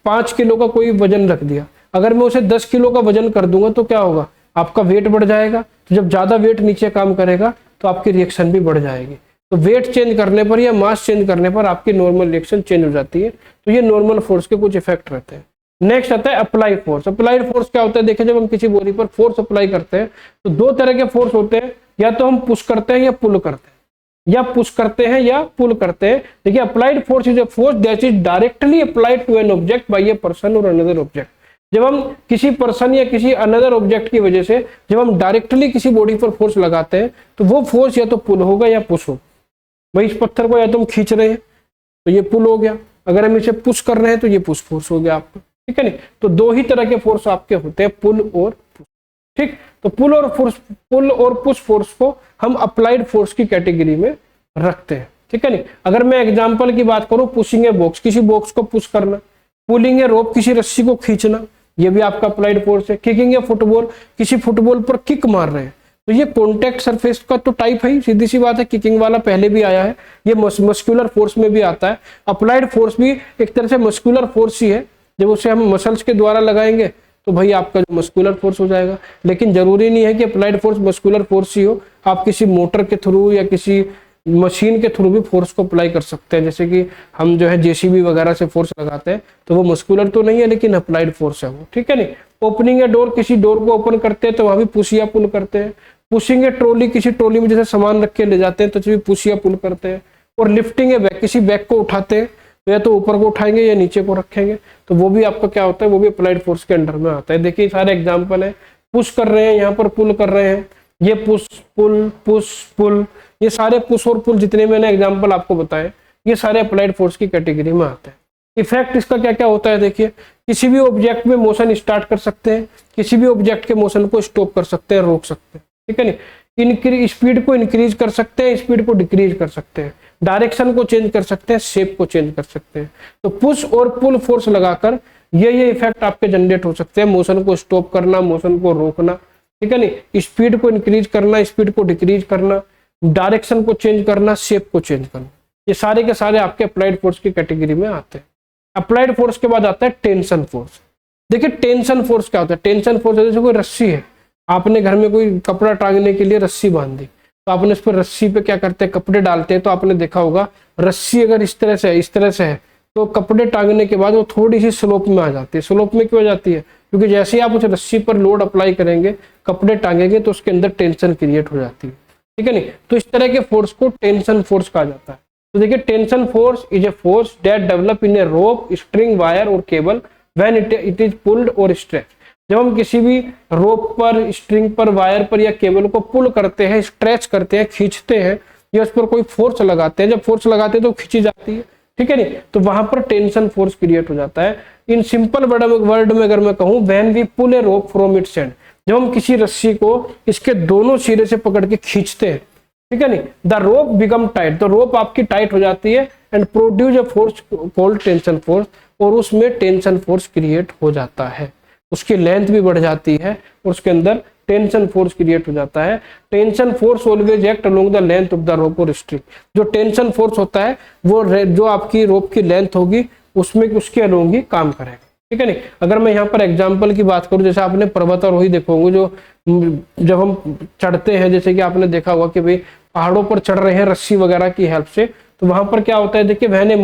S1: 5 किलो का कोई वजन रख दिया, अगर मैं उसे 10 किलो का वजन कर दूंगा तो क्या होगा, आपका वेट बढ़ जाएगा, तो जब ज्यादा वेट नीचे काम करेगा तो आपकी रिएक्शन भी बढ़ जाएगी। तो वेट चेंज करने पर या मास चेंज करने पर आपकी नॉर्मल रिएक्शन चेंज हो जाती है, तो ये नॉर्मल फोर्स के कुछ इफेक्ट रहते हैं। नेक्स्ट आता है अप्लाइड फोर्स। अप्लाइड फोर्स क्या होता है, देखिए जब हम किसी बॉडी पर फोर्स अप्लाई करते हैं तो 2 तरह के फोर्स होते हैं, या तो हम पुश करते हैं या पुल करते हैं, या पुश करते हैं या पुल करते हैं। देखिए applied force is a force that is directly applied to an object by a person और अनदर ऑब्जेक्ट। जब हम किसी पर्सन या किसी अनदर ऑब्जेक्ट की वजह से जब हम डायरेक्टली किसी बॉडी पर फोर्स लगाते हैं तो वो फोर्स या तो पुल होगा या पुश होगा। भाई इस पत्थर को या तो हम खींच रहे हैं तो ये पुल हो गया, अगर हम इसे पुश कर रहे हैं तो ये पुश फोर्स हो गया आपका, ठीक है नहीं। तो 2 ही तरह के फोर्स आपके होते हैं, पुल और पुश। ठीक, तो पुल और पुश फोर्स को हम अप्लाइड फोर्स की कैटेगरी में रखते हैं, ठीक है नहीं। अगर मैं एग्जांपल की बात करूं, पुशिंग ए बॉक्स, किसी बॉक्स को पुश करना, पुलिंग ए रोप, किसी रस्सी को खींचना, ये भी आपका अप्लाइड फोर्स है। किकिंग ए फुटबॉल, किसी फुटबॉल पर किक मार रहे हैं, तो ये कॉन्टैक्ट सरफेस का तो टाइप है, सीधी सी बात है। किकिंग वाला पहले भी आया है, ये मस्कुलर फोर्स में भी आता है। अप्लाइड फोर्स भी एक तरह से मस्कुलर फोर्स ही है, जब उसे हम मसल्स के द्वारा लगाएंगे तो भाई आपका मस्कुलर फोर्स हो जाएगा। लेकिन जरूरी नहीं है कि अप्लाइड फोर्स मस्कुलर फोर्स ही हो, आप किसी मोटर के थ्रू या किसी मशीन के थ्रू भी फोर्स को अप्लाई कर सकते हैं। जैसे कि हम जो है जेसीबी वगैरह से फोर्स लगाते हैं, तो वो मस्कुलर तो नहीं है लेकिन अप्लाइड फोर्स है वो, ठीक है नहीं। ओपनिंग ए डोर, किसी डोर को ओपन करते हैं तो वहां भी पुश या पुल करते हैं। पुशिंग ए ट्रॉली, किसी ट्रॉली में जैसे सामान रख के ले जाते हैं तो भी पुश या पुल करते हैं। और लिफ्टिंग ए बैग, किसी बैग को उठाते हैं तो या तो ऊपर को उठाएंगे या नीचे को रखेंगे, तो वो भी आपका क्या होता है, वो भी अप्लाइड फोर्स के अंडर में आता है। देखिए सारे एग्जांपल है, पुश कर रहे हैं, यहाँ पर पुल कर रहे हैं, ये पुश पुल, ये सारे पुश और पुल जितने मैंने एग्जांपल आपको बताए, ये सारे अप्लाइड फोर्स की कैटेगरी में आते हैं। इफेक्ट इसका क्या क्या होता है, देखिए किसी भी ऑब्जेक्ट में मोशन स्टार्ट कर सकते हैं, किसी भी ऑब्जेक्ट के मोशन को स्टॉप कर सकते हैं, रोक सकते हैं, ठीक है नहीं। स्पीड को इंक्रीज कर सकते हैं, स्पीड को डिक्रीज कर सकते हैं, डायरेक्शन को चेंज कर सकते हैं, शेप को चेंज कर सकते हैं। तो पुश और पुल फोर्स लगाकर ये इफेक्ट आपके जनरेट हो सकते हैं, मोशन को स्टॉप करना, मोशन को रोकना, ठीक है नहीं, स्पीड को इंक्रीज करना, स्पीड को डिक्रीज करना, डायरेक्शन को चेंज करना, शेप को चेंज करना, ये सारे के सारे आपके अप्लाइड फोर्स की कैटेगरी में आते हैं। अप्लाइड फोर्स के बाद आता है टेंशन फोर्स। देखिए टेंशन फोर्स क्या होता है, टेंशन फोर्स जैसे कोई रस्सी है, आपने घर में कोई कपड़ा टांगने के लिए रस्सी बांध दी, तो आपने इस पर रस्सी पे क्या करते हैं, कपड़े डालते हैं, तो आपने देखा होगा रस्सी अगर इस तरह से है तो कपड़े टांगने के बाद वो थोड़ी सी स्लोप में आ जाती है। स्लोप में क्यों आ जाती है, क्योंकि जैसे ही आप उस रस्सी पर लोड अप्लाई करेंगे, कपड़े टांगेंगे, तो उसके अंदर टेंशन क्रिएट हो जाती है, ठीक है नहीं। तो इस तरह के फोर्स को टेंशन फोर्स कहा जाता है। तो देखिए tension force is a force that develop in a rope, string, wire or cable when it is pulled or stretch. जब हम किसी भी रोप पर, स्ट्रिंग पर, वायर पर या केबल को पुल करते हैं, स्ट्रेच करते हैं, खींचते हैं या उस पर कोई फोर्स लगाते हैं, जब फोर्स लगाते हैं तो खींची जाती है, ठीक है नहीं, तो वहां पर टेंशन फोर्स क्रिएट हो जाता है। इन सिंपल वर्ड में अगर मैं कहूं, when we pull a rope from its end, जब हम किसी रस्सी को इसके दोनों सिरे से पकड़ के खींचते हैं, ठीक है नहीं, द रोप बिकम टाइट, तो रोप आपकी टाइट हो जाती है, and produce a force called tension force, और उसमें टेंशन फोर्स क्रिएट हो जाता है, उसकी लेंथ भी बढ़ जाती है और उसके अंदर टेंशन फोर्स क्रिएट हो जाता है। Tension force always act along the length of the rope और स्ट्रिंग। जो टेंशन फोर्स होता है वो जो आपकी रोप की लेंथ होगी उसमें उसके अलोंग ही काम करेगा, ठीक है नहीं। अगर मैं यहाँ पर एग्जांपल की बात करूं, जैसे आपने पर्वतारोही देखे होंगे, जो जब हम चढ़ते हैं, जैसे कि आपने देखा होगा कि भाई पहाड़ों पर चढ़ रहे हैं रस्सी वगैरह की हेल्प से, तो वहां पर क्या होता है, देखिए when a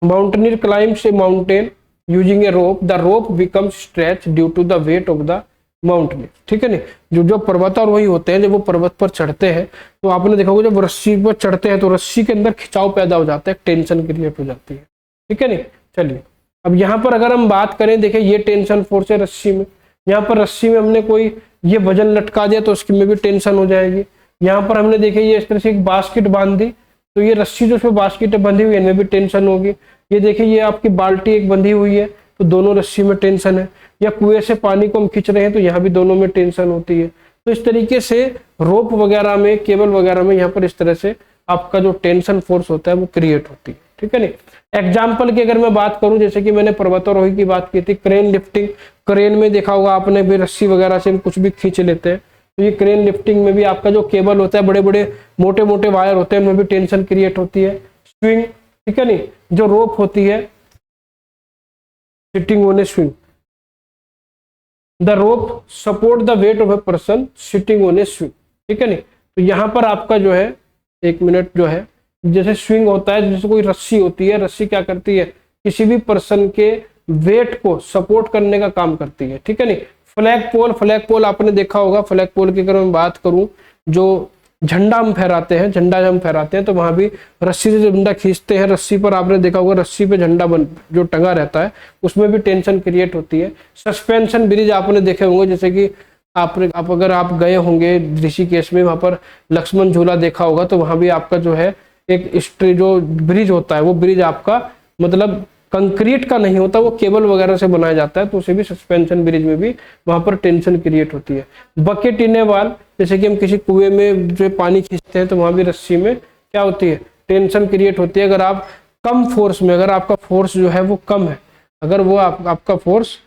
S1: mountaineer climbs a mountain using a rope, the rope becomes stretch due to the weight of the mountain, ठीक है नहीं। जो पर्वतारोही होते हैं, जब वो पर्वत पर चढ़ते हैं, तो आपने देखा होगा जब रस्सी पर चढ़ते हैं तो रस्सी के अंदर खिंचाव पैदा हो जाता है, टेंशन क्रिएट हो जाती है, ठीक है नहीं। चलिए अब यहाँ पर अगर हम बात करें, देखिए ये टेंशन फोर्स है रस्सी में, यहाँ पर रस्सी में हमने कोई ये वजन लटका दिया तो उसकी में भी टेंशन हो जाएगी। यहाँ पर हमने देखे ये इस तरह से एक बास्केट बांध दी, तो ये रस्सी जो उसमें बास्केट बंधी हुई है इनमें भी टेंशन होगी। ये देखिए ये आपकी बाल्टी एक बंधी हुई है, तो दोनों रस्सी में टेंशन है। या कुएं से पानी को हम खींच रहे हैं तो यहाँ भी दोनों में टेंशन होती है। तो इस तरीके से रोप वगैरह में, केबल वगैरह में यहाँ पर इस तरह से आपका जो टेंशन फोर्स होता है वो क्रिएट होती है, ठीक है नहीं। एग्जाम्पल की अगर मैं बात करूं, जैसे कि मैंने पर्वतारोही की बात की थी, क्रेन लिफ्टिंग, क्रेन में देखा होगा आपने भी रस्सी वगैरह से कुछ भी खींच लेते हैं, तो ये क्रेन लिफ्टिंग में भी आपका जो केबल होता है, बड़े बड़े मोटे मोटे वायर होते हैं, उनमें भी टेंशन क्रिएट होती है। स्विंग, ठीक है नहीं, जो रोप होती है, sitting on A swing, the rope support the weight of a person sitting on A swing, ठीक है नहीं। तो यहाँ पर आपका जो है, एक मिनट जो है, जैसे स्विंग होता है, जैसे कोई रस्सी होती है, रस्सी क्या करती है, किसी भी पर्सन के वेट को सपोर्ट करने का काम करती है, ठीक है नहीं। फ्लैग पोल आपने देखा होगा, फ्लैग पोल की अगर मैं बात करूं, जो झंडा हम फहराते हैं, तो वहां भी रस्सी से झंडा खींचते हैं, रस्सी पर आपने देखा होगा रस्सी पे झंडा जो टंगा रहता है उसमें भी टेंशन क्रिएट होती है। सस्पेंशन ब्रिज आपने देखे होंगे, जैसे कि अगर आप गए होंगे ऋषिकेश में, वहां पर लक्ष्मण झूला देखा होगा, तो वहां भी आपका जो है एक जो ब्रिज होता है, वो ब्रिज आपका मतलब कंक्रीट का नहीं होता, वो केबल वगैरह से बनाया जाता है, तो उसे भी सस्पेंशन ब्रिज में भी वहां पर टेंशन क्रिएट होती है। बकेट इन ए वाल, जैसे कि हम किसी कुएं में जो पानी खींचते हैं तो वहां भी रस्सी में क्या होती है, टेंशन क्रिएट होती है। अगर आप कम फोर्स में, अगर आपका फोर्स जो है वो कम है, अगर वो आपका फोर्स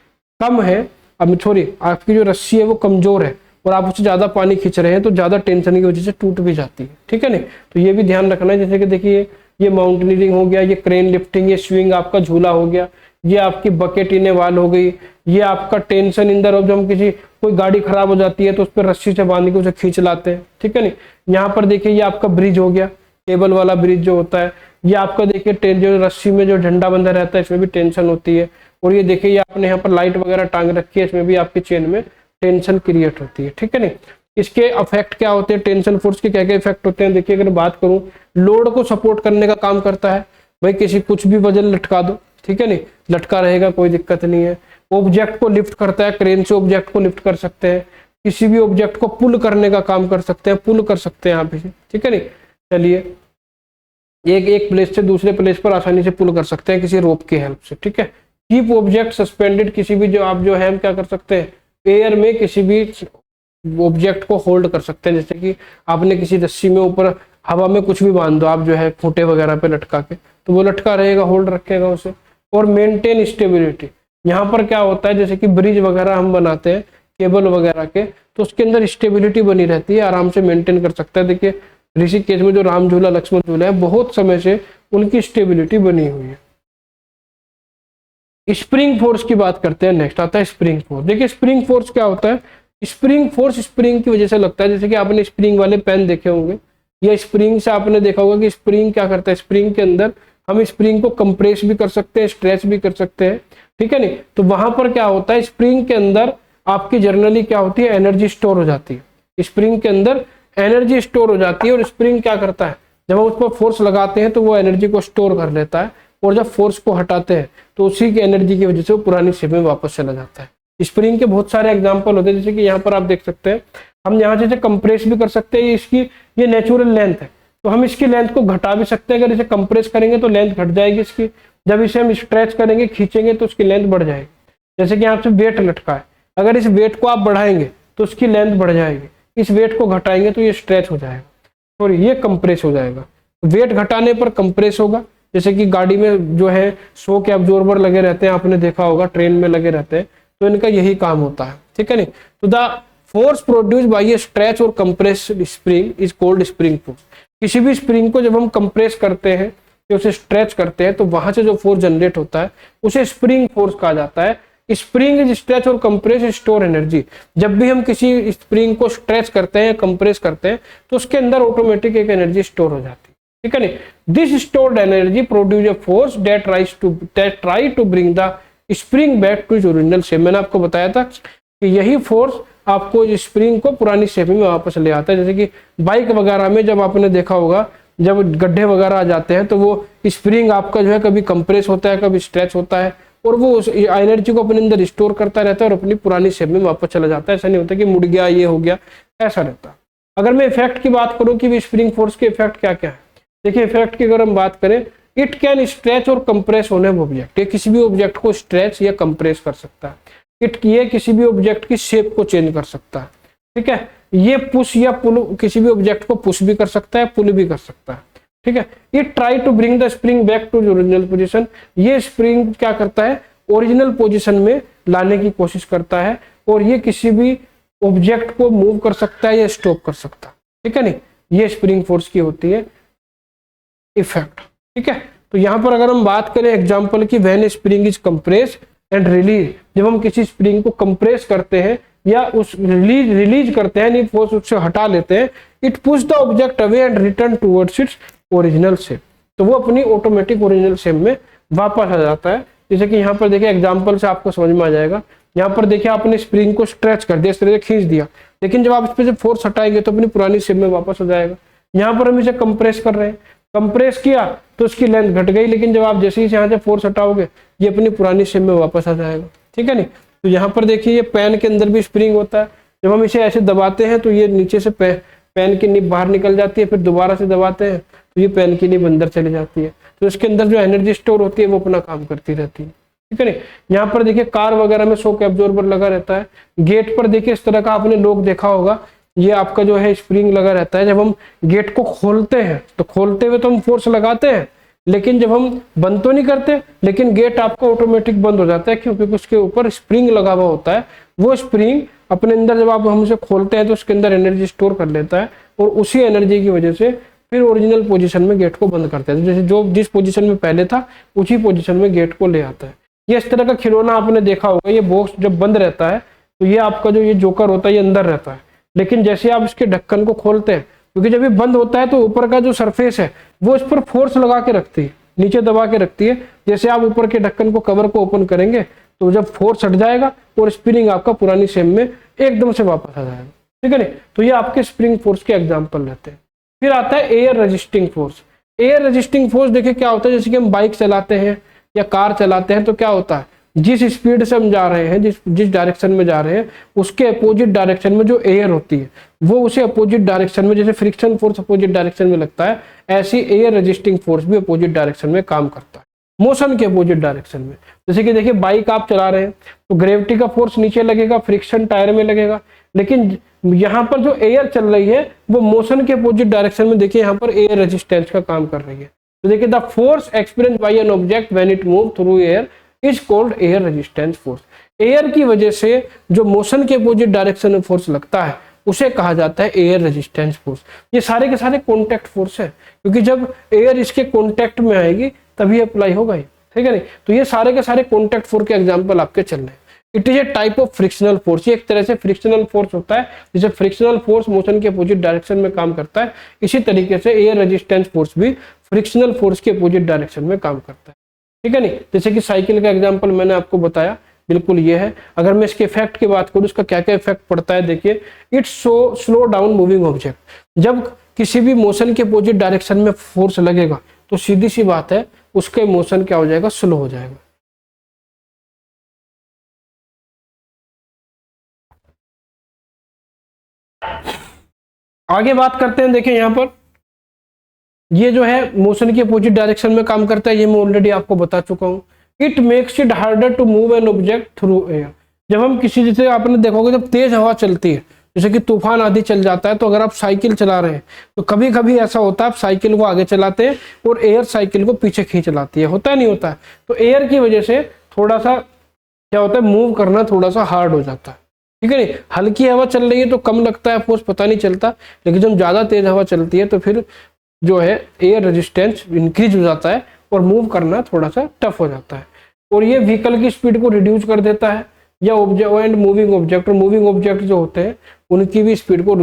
S1: कम है, अब सॉरी आपकी जो रस्सी है वो कमजोर है और आप उससे ज्यादा पानी खींच रहे हैं तो ज्यादा टेंशन की वजह से टूट भी जाती है, ठीक है नहीं। तो ये भी ध्यान रखना है। जैसे कि देखिए ये माउंटेनियरिंग हो गया, ये क्रेन लिफ्टिंग, ये स्विंग आपका झूला हो गया, ये आपकी बकेट इन ए वाल हो गई, ये आपका टेंशन इन द रोप, जब हम कोई गाड़ी खराब हो जाती है तो उस पर रस्सी से बांध के उसे खींच लाते हैं, ठीक है नहीं। यहाँ पर देखिए ये आपका ब्रिज हो गया, केबल वाला ब्रिज जो होता है, ये आपका देखिए जो रस्सी में जो झंडा बंधा रहता है इसमें भी टेंशन होती है। और ये देखिए ये आपने यहाँ पर लाइट वगैरह टांग रखी है, इसमें भी आपकी चेन में टेंशन क्रिएट होती है, ठीक है नहीं। इसके इफेक्ट क्या होते हैं, टेंशन फोर्स के क्या क्या इफेक्ट होते हैं। देखिए अगर बात करूं, लोड को सपोर्ट करने का काम करता है, भाई किसी कुछ भी वजन लटका दो, ठीक है नहीं, लटका रहेगा कोई दिक्कत नहीं है। ऑब्जेक्ट को लिफ्ट करता है, क्रेन से ऑब्जेक्ट को लिफ्ट कर सकते हैं, किसी भी ऑब्जेक्ट को पुल करने का काम कर सकते हैं, पुल कर सकते हैं आप इसे, ठीक है नहीं। चलिए एक प्लेस से दूसरे प्लेस पर आसानी से पुल कर सकते हैं किसी रोप की हेल्प से, ठीक है। कीप ऑब्जेक्ट सस्पेंडेड, किसी भी जो आप जो है हम क्या कर सकते हैं, एयर में किसी भी ऑब्जेक्ट को होल्ड कर सकते हैं। जैसे कि आपने किसी रस्सी में ऊपर हवा में कुछ भी बांध दो आप जो है खूंटे वगैरह पे लटका के, तो वो लटका रहेगा, होल्ड रखेगा उसे। और मेंटेन स्टेबिलिटी, यहाँ पर क्या होता है, जैसे कि ब्रिज वगैरह हम बनाते हैं केबल वगैरह के, तो उसके अंदर स्टेबिलिटी बनी रहती है, आराम से मेंटेन कर सकता है। देखिए ऋषिकेश में जो राम झूला लक्ष्मण झूला है, बहुत समय से उनकी स्टेबिलिटी बनी हुई है। स्प्रिंग फोर्स की बात करते हैं, नेक्स्ट आता है स्प्रिंग फोर्स। देखिए स्प्रिंग फोर्स क्या होता है, स्प्रिंग फोर्स स्प्रिंग की वजह से लगता है। जैसे कि आपने स्प्रिंग वाले पेन देखे होंगे, या स्प्रिंग से आपने देखा होगा कि स्प्रिंग क्या करता है, स्प्रिंग के अंदर हम स्प्रिंग को कंप्रेस भी कर सकते हैं, स्ट्रेच भी कर सकते हैं, ठीक है नहीं। तो वहां पर क्या होता है, स्प्रिंग के अंदर आपकी जर्नली क्या होती है, एनर्जी स्टोर हो जाती है। स्प्रिंग के अंदर एनर्जी स्टोर हो जाती है और स्प्रिंग क्या करता है, जब हम उस पर फोर्स लगाते हैं तो वो एनर्जी को स्टोर कर लेता है, और जब फोर्स को हटाते हैं तो उसी की एनर्जी की वजह से वो पुरानी शेप में वापस चला जाता है। स्प्रिंग के बहुत सारे एग्जांपल होते हैं, जैसे कि यहाँ पर आप देख सकते हैं, हम यहाँ जैसे कंप्रेस भी कर सकते हैं, इसकी ये नेचुरल लेंथ है, तो हम इसकी लेंथ को घटा भी सकते हैं। अगर इसे कंप्रेस करेंगे तो लेंथ घट जाएगी इसकी, जब इसे हम स्ट्रेच करेंगे, खींचेंगे तो उसकी लेंथ बढ़ जाएगी। जैसे कि यहाँ से वेट लटका है, अगर इस वेट को आप बढ़ाएंगे तो उसकी लेंथ बढ़ जाएगी, इस वेट को घटाएंगे तो ये स्ट्रेच हो जाएगा, सॉरी ये कंप्रेस हो जाएगा। वेट घटाने पर कंप्रेस होगा। जैसे कि गाड़ी में जो है 100 के अब्जॉर्बर लगे रहते हैं, आपने देखा होगा, ट्रेन में लगे रहते हैं, तो इनका यही काम होता है, ठीक है नहीं। तो the force produce by a stretch or compressed spring is called spring force. किसी भी स्प्रिंग को जब हम कंप्रेस करते हैं या उसे स्ट्रेच करते हैं तो वहां से जो फोर्स जनरेट होता है उसे स्प्रिंग फोर्स कहा जाता है। स्प्रिंग इज स्ट्रेच और कंप्रेस स्टोर एनर्जी। जब भी हम किसी स्प्रिंग को स्ट्रेच करते हैं, कंप्रेस करते हैं, तो उसके अंदर ऑटोमेटिक एक एनर्जी स्टोर हो जाती है, ठीक है नहीं। This stored energy produce a force that try to bring the spring back to its original shape. मैंने आपको बताया था कि यही फोर्स आपको स्प्रिंग को पुरानी शेप में वापस ले आता है। जैसे कि बाइक वगैरह में जब आपने देखा होगा, जब गड्ढे वगैरह आ जाते हैं तो वो स्प्रिंग आपका जो है कभी कंप्रेस होता है, कभी स्ट्रेच होता है, और वो उस एनर्जी को अपने अंदर स्टोर करता रहता है और अपनी पुरानी शेप में वापस चला जाता है। ऐसा नहीं होता कि मुड़ गया, ये हो गया, ऐसा रहता है। अगर मैं इफेक्ट की बात करूं कि स्प्रिंग फोर्स के इफेक्ट क्या क्या है, देखिए इफेक्ट की अगर हम बात करें, इट कैन स्ट्रेच और कंप्रेस होने ऑब्जेक्ट। ये किसी भी ऑब्जेक्ट को स्ट्रेच या कंप्रेस कर सकता है। ये किसी भी ऑब्जेक्ट की शेप को चेंज कर सकता है, ठीक है। ये पुश या पुल, किसी भी ऑब्जेक्ट को पुश भी कर सकता है, पुल भी कर सकता है, ठीक है। It try to bring the spring back to original position. ये स्प्रिंग क्या करता है, ओरिजिनल पोजीशन में लाने की कोशिश करता है, और ये किसी भी ऑब्जेक्ट को मूव कर सकता है या स्टॉप कर सकता है, ठीक है नहीं। ये स्प्रिंग फोर्स की होती है इफेक्ट, ठीक है। तो यहाँ पर अगर हम बात करें एग्जांपल की, when spring is compress and release, जब हम किसी स्प्रिंग को कंप्रेस करते हैं या उस रिलीज करते हैं, नहीं फोर्स उससे हटा लेते हैं, it push the object away and return towards it's original shape. तो वो अपनी ऑटोमेटिक ओरिजिनल शेप में वापस आ जाता है। जैसे कि यहाँ पर देखिए एग्जांपल से आपको समझ में आ जाएगा। यहाँ पर देखिए आपने स्प्रिंग को स्ट्रेच कर दिया, इस तरह से खींच दिया, लेकिन जब आप इस पर से फोर्स हटाएंगे तो अपनी पुरानी शेप में वापस हो जाएगा। यहाँ पर हम इसे कंप्रेस कर रहे हैं, कंप्रेस किया तो उसकी लेंथ घट गई, लेकिन जब आप जैसे ही यहाँ से फोर्स हटाओगे ये अपनी पुरानी शेप में वापस आ जाएगा, ठीक है नहीं। तो यहाँ पर देखिए ये पेन के अंदर भी स्प्रिंग होता है। जब हम इसे ऐसे दबाते हैं तो ये नीचे से पेन की निब बाहर निकल जाती है, फिर दोबारा से दबाते हैं तो ये पेन की निब अंदर चली जाती है, तो इसके अंदर जो एनर्जी स्टोर होती है वो अपना काम करती रहती है, ठीक है नहीं। यहाँ पर देखिए कार वगैरह में शॉक एब्जॉर्बर लगा रहता है। गेट पर देखिए इस तरह का आपने लोग देखा होगा, ये आपका जो है स्प्रिंग लगा रहता है। जब हम गेट को खोलते हैं तो खोलते हुए तो हम फोर्स लगाते हैं, लेकिन जब हम बंद तो नहीं करते, लेकिन गेट आपका ऑटोमेटिक बंद हो जाता है, क्योंकि उसके ऊपर स्प्रिंग लगा हुआ होता है। वो स्प्रिंग अपने अंदर जब आप हम उसे खोलते हैं तो उसके अंदर एनर्जी स्टोर कर लेता है, और उसी एनर्जी की वजह से फिर ओरिजिनल पोजीशन में गेट को बंद करते हैं। जैसे जो जिस पोजीशन में पहले था उसी पोजीशन में गेट को ले आता है। ये इस तरह का खिलौना आपने देखा होगा, ये बॉक्स जब बंद रहता है तो ये आपका जो ये जोकर होता है ये अंदर रहता है, लेकिन जैसे आप इसके ढक्कन को खोलते हैं, क्योंकि जब ये बंद होता है तो ऊपर का जो सरफेस है वो इस पर फोर्स लगा के रखती है, नीचे दबा के रखती है। जैसे आप ऊपर के ढक्कन को कवर को ओपन करेंगे तो जब फोर्स हट जाएगा और स्प्रिंग आपका पुरानी शेप में एकदम से वापस आ जाएगा, ठीक है नहीं। तो ये आपके स्प्रिंग फोर्स के एग्जाम्पल रहते हैं। फिर आता है air resisting force. Air resisting force देखिए क्या होता है, जैसे कि हम बाइक चलाते हैं या कार चलाते हैं तो क्या होता है, जिस स्पीड से हम जा रहे हैं, जिस डायरेक्शन में जा रहे हैं, उसके अपोजिट डायरेक्शन में जो एयर होती है वो उसे अपोजिट डायरेक्शन में, जैसे फ्रिक्शन फोर्स अपोजिट डायरेक्शन में लगता है, ऐसी एयर रेजिस्टिंग फोर्स भी अपोजिट डायरेक्शन में काम करता है, मोशन के अपोजिट डायरेक्शन में। जैसे कि देखिए बाइक आप चला रहे हैं तो ग्रेविटी का फोर्स नीचे लगेगा, फ्रिक्शन टायर में लगेगा, लेकिन यहाँ पर जो एयर चल रही है वो मोशन के अपोजिट डायरेक्शन में, देखिए यहाँ पर एयर रेजिस्टेंस का काम कर रही है। तो देखिए the force experience by an object when it move through air is called air resistance force. Air की वजह से जो मोशन के अपोजिट डायरेक्शन में फोर्स लगता है उसे कहा जाता है एयर रेजिस्टेंस फोर्स। ये सारे के सारे कॉन्टैक्ट फोर्स है, क्योंकि जब एयर इसके कॉन्टैक्ट में आएगी तभी अप्लाई होगा ही, ठीक है नहीं। तो ये सारे के सारे कॉन्टैक्ट फोर्स के एग्जाम्पल आपके चल रहे हैं। It is a type of frictional force. ये एक तरह से फ्रिक्शनल फोर्स होता है, जैसे फ्रिक्शनल फोर्स मोशन के अपोजिट डायरेक्शन में काम करता है, इसी तरीके से एयर रेजिस्टेंस फोर्स भी फ्रिक्शनल फोर्स के अपोजिट डायरेक्शन में काम करता है, ठीक है नहीं। जैसे कि साइकिल का एग्जांपल मैंने आपको बताया, बिल्कुल ये है। अगर मैं इसके इफेक्ट की बात करूं, इसका क्या क्या इफेक्ट पड़ता है, देखिए it's so slow down moving object. जब किसी भी मोशन के अपोजिट डायरेक्शन में फोर्स लगेगा तो सीधी सी बात है उसके मोशन क्या हो जाएगा, स्लो हो जाएगा। आगे बात करते हैं, देखिए यहाँ पर ये जो है मोशन के अपोजिट डायरेक्शन में काम करता है, ये मैं ऑलरेडी आपको बता चुका हूँ। It makes it harder to move an object through air. जब हम किसी, जैसे आपने देखा होगा जब तेज हवा चलती है, जैसे कि तूफान आदि चल जाता है, तो अगर आप साइकिल चला रहे हैं तो कभी कभी ऐसा होता है आप साइकिल को आगे चलाते हैं और एयर साइकिल को पीछे खींच लाती है, होता है नहीं होता है। तो एयर की वजह से थोड़ा सा क्या होता है, मूव करना थोड़ा सा हार्ड हो जाता है, ठीक है नहीं। हल्की हवा चल रही है तो कम लगता है फोर्स, पता नहीं चलता, लेकिन जब ज्यादा तेज हवा चलती है तो फिर जो है एयर रेजिस्टेंस इंक्रीज हो जाता है और मूव करना थोड़ा सा टफ हो जाता है। और ये व्हीकल की स्पीड को रिड्यूस कर देता है, या ऑब्जेक्ट एंड मूविंग ऑब्जेक्ट, और मूविंग ऑब्जेक्ट जो होते हैं उनकी भी स्पीड को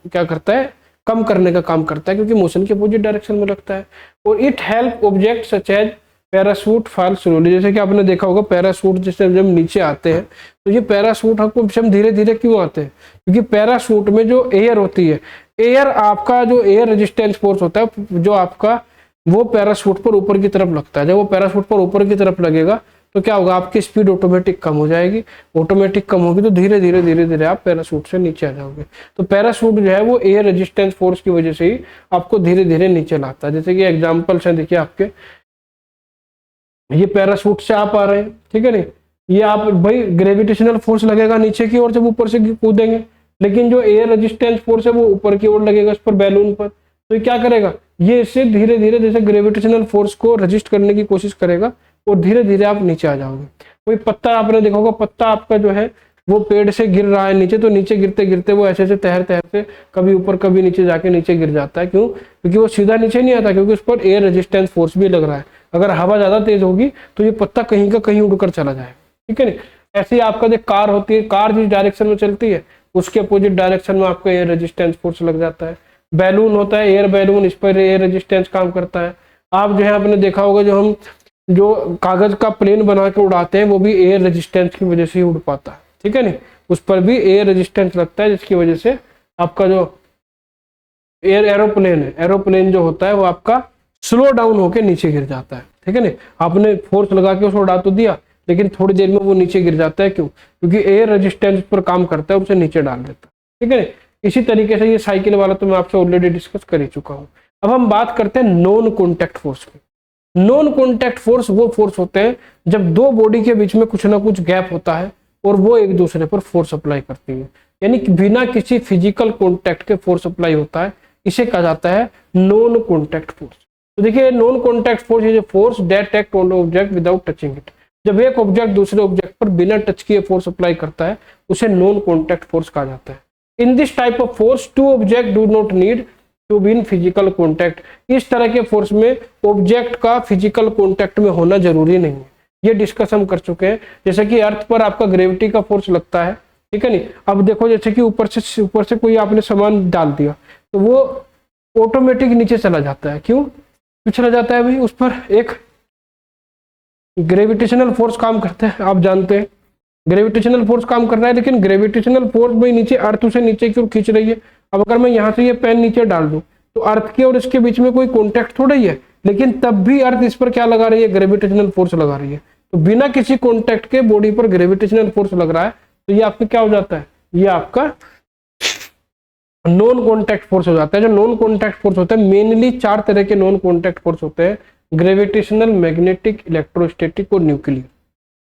S1: क्या करता है, कम करने का काम करता है, क्योंकि मोशन के अपोजिट डायरेक्शन में लगता है। और it help object such as parachute fall slowly. जैसे कि आपने देखा होगा पैराशूट जैसे जब नीचे आते हैं तो ये पैराशूट हमको हम धीरे धीरे क्यों आते हैं, क्योंकि पैराशूट में जो एयर होती है, एयर आपका जो एयर रेजिस्टेंस फोर्स होता है जो आपका, वो पैराशूट पर ऊपर की तरफ लगता है। जब वो पैराशूट पर ऊपर की तरफ लगेगा तो क्या होगा, आपकी स्पीड ऑटोमेटिक कम हो जाएगी, ऑटोमेटिक कम होगी तो धीरे धीरे धीरे धीरे आप पैराशूट से नीचे आ जाओगे। तो पैराशूट जो है वो एयर रेजिस्टेंस फोर्स की वजह से ही आपको धीरे धीरे नीचे लाता है। जैसे कि एग्जाम्पल्स हैं, देखिए आपके ये पैराशूट से आप आ रहे हैं, ठीक है नहीं, ये आप भाई ग्रेविटेशनल फोर्स लगेगा नीचे की ओर जब ऊपर से कूदेंगे, लेकिन जो एयर रेजिस्टेंस फोर्स है वो ऊपर की ओर लगेगा इस पर बैलून पर, तो ये क्या करेगा, ये इससे धीरे धीरे जैसे ग्रेविटेशनल फोर्स को रजिस्ट करने की कोशिश करेगा और धीरे धीरे आप नीचे आ जाओगे। कोई पत्ता आपने देखा होगा, पत्ता आपका जो है वो पेड़ से गिर रहा है नीचे, तो नीचे गिरते गिरते वो ऐसे तैरते कभी ऊपर कभी नीचे जाके नीचे गिर जाता है। क्यों, क्योंकि वो सीधा नीचे नहीं आता, क्योंकि उस पर एयर रेजिस्टेंस फोर्स भी लग रहा है। अगर हवा ज्यादा तेज होगी तो ये पत्ता कहीं का कहीं उड़कर चला जाए, ठीक है नहीं। ऐसे ही आपका जो कार होती है, कार जिस डायरेक्शन में चलती है उसके अपोजिट डायरेक्शन में आपका एयर रेजिस्टेंस फोर्स लग जाता है। बैलून होता है, एयर बैलून, इस पर एयर रेजिस्टेंस काम करता है। आप जो है आपने देखा होगा जो हम जो कागज का प्लेन बना के उड़ाते हैं वो भी एयर रेजिस्टेंस की वजह से ही उड़ पाता है, ठीक है नहीं, उस पर भी एयर रेजिस्टेंस लगता है, जिसकी वजह से आपका जो एरोप्लेन है, एरोप्लेन जो होता है वो आपका स्लो डाउन होकर नीचे गिर जाता है, ठीक है नहीं। आपने फोर्स लगा के उसको उड़ा तो दिया, लेकिन थोड़ी देर में वो नीचे गिर जाता है। क्यों, क्योंकि एयर रेजिस्टेंस पर काम करता है, उसे नीचे डाल देता है, ठीक है नहीं। इसी तरीके से ये साइकिल वाला तो मैं आपसे ऑलरेडी डिस्कस कर ही चुका हूँ। अब हम बात करते हैं नॉन कॉन्टैक्ट फोर्स की। नॉन कॉन्टैक्ट फोर्स वो फोर्स होते हैं जब दो बॉडी के बीच में कुछ ना कुछ गैप होता है और वो एक दूसरे पर फोर्स अप्लाई करती है, यानी कि बिना किसी फिजिकल कॉन्टैक्ट के फोर्स अप्लाई होता है, इसे कहा जाता है नॉन कॉन्टैक्ट फोर्स। तो देखिए non contact force is a force that act on object without touching it. जब एक ऑब्जेक्ट दूसरे ऑब्जेक्ट पर बिना टच किए फोर्स अप्लाई करता है उसे नॉन कॉन्टैक्ट फोर्स कहा जाता है। In this type of force two object do not need to be in physical contact. इस तरह के फोर्स में ऑब्जेक्ट का फिजिकल कॉन्टैक्ट में होना जरूरी नहीं है, ये डिस्कस हम कर चुके हैं। जैसे कि अर्थ पर आपका ग्रेविटी का फोर्स लगता है, ठीक है नहीं। अब देखो जैसे कि ऊपर से कोई आपने सामान डाल दिया तो वो ऑटोमेटिक नीचे चला जाता है। क्यों चला जाता है भाई? उस पर एक ग्रेविटेशनल फोर्स काम करता है, आप जानते हैं ग्रेविटेशनल फोर्स काम कर रहा है, लेकिन ग्रेविटेशनल फोर्स भाई नीचे अर्थ उसे नीचे की ओर खींच रही है। अब अगर मैं यहाँ से ये पेन नीचे डाल दूं तो अर्थ के और इसके बीच में कोई कॉन्टैक्ट थोड़ा ही है, लेकिन तब भी अर्थ इस पर क्या लगा रही है? ग्रेविटेशनल फोर्स लगा रही है। तो बिना किसी कॉन्टैक्ट के बॉडी पर ग्रेविटेशनल फोर्स लग रहा है, तो ये आपका क्या हो जाता है? ये आपका नॉन कॉन्टैक्ट फोर्स हो जाता है। जो नॉन कॉन्टैक्ट फोर्स होता है, मेनली 4 तरह के नॉन कॉन्टैक्ट फोर्स होते हैं, ग्रेविटेशनल, मैग्नेटिक, इलेक्ट्रोस्टैटिक और न्यूक्लियर।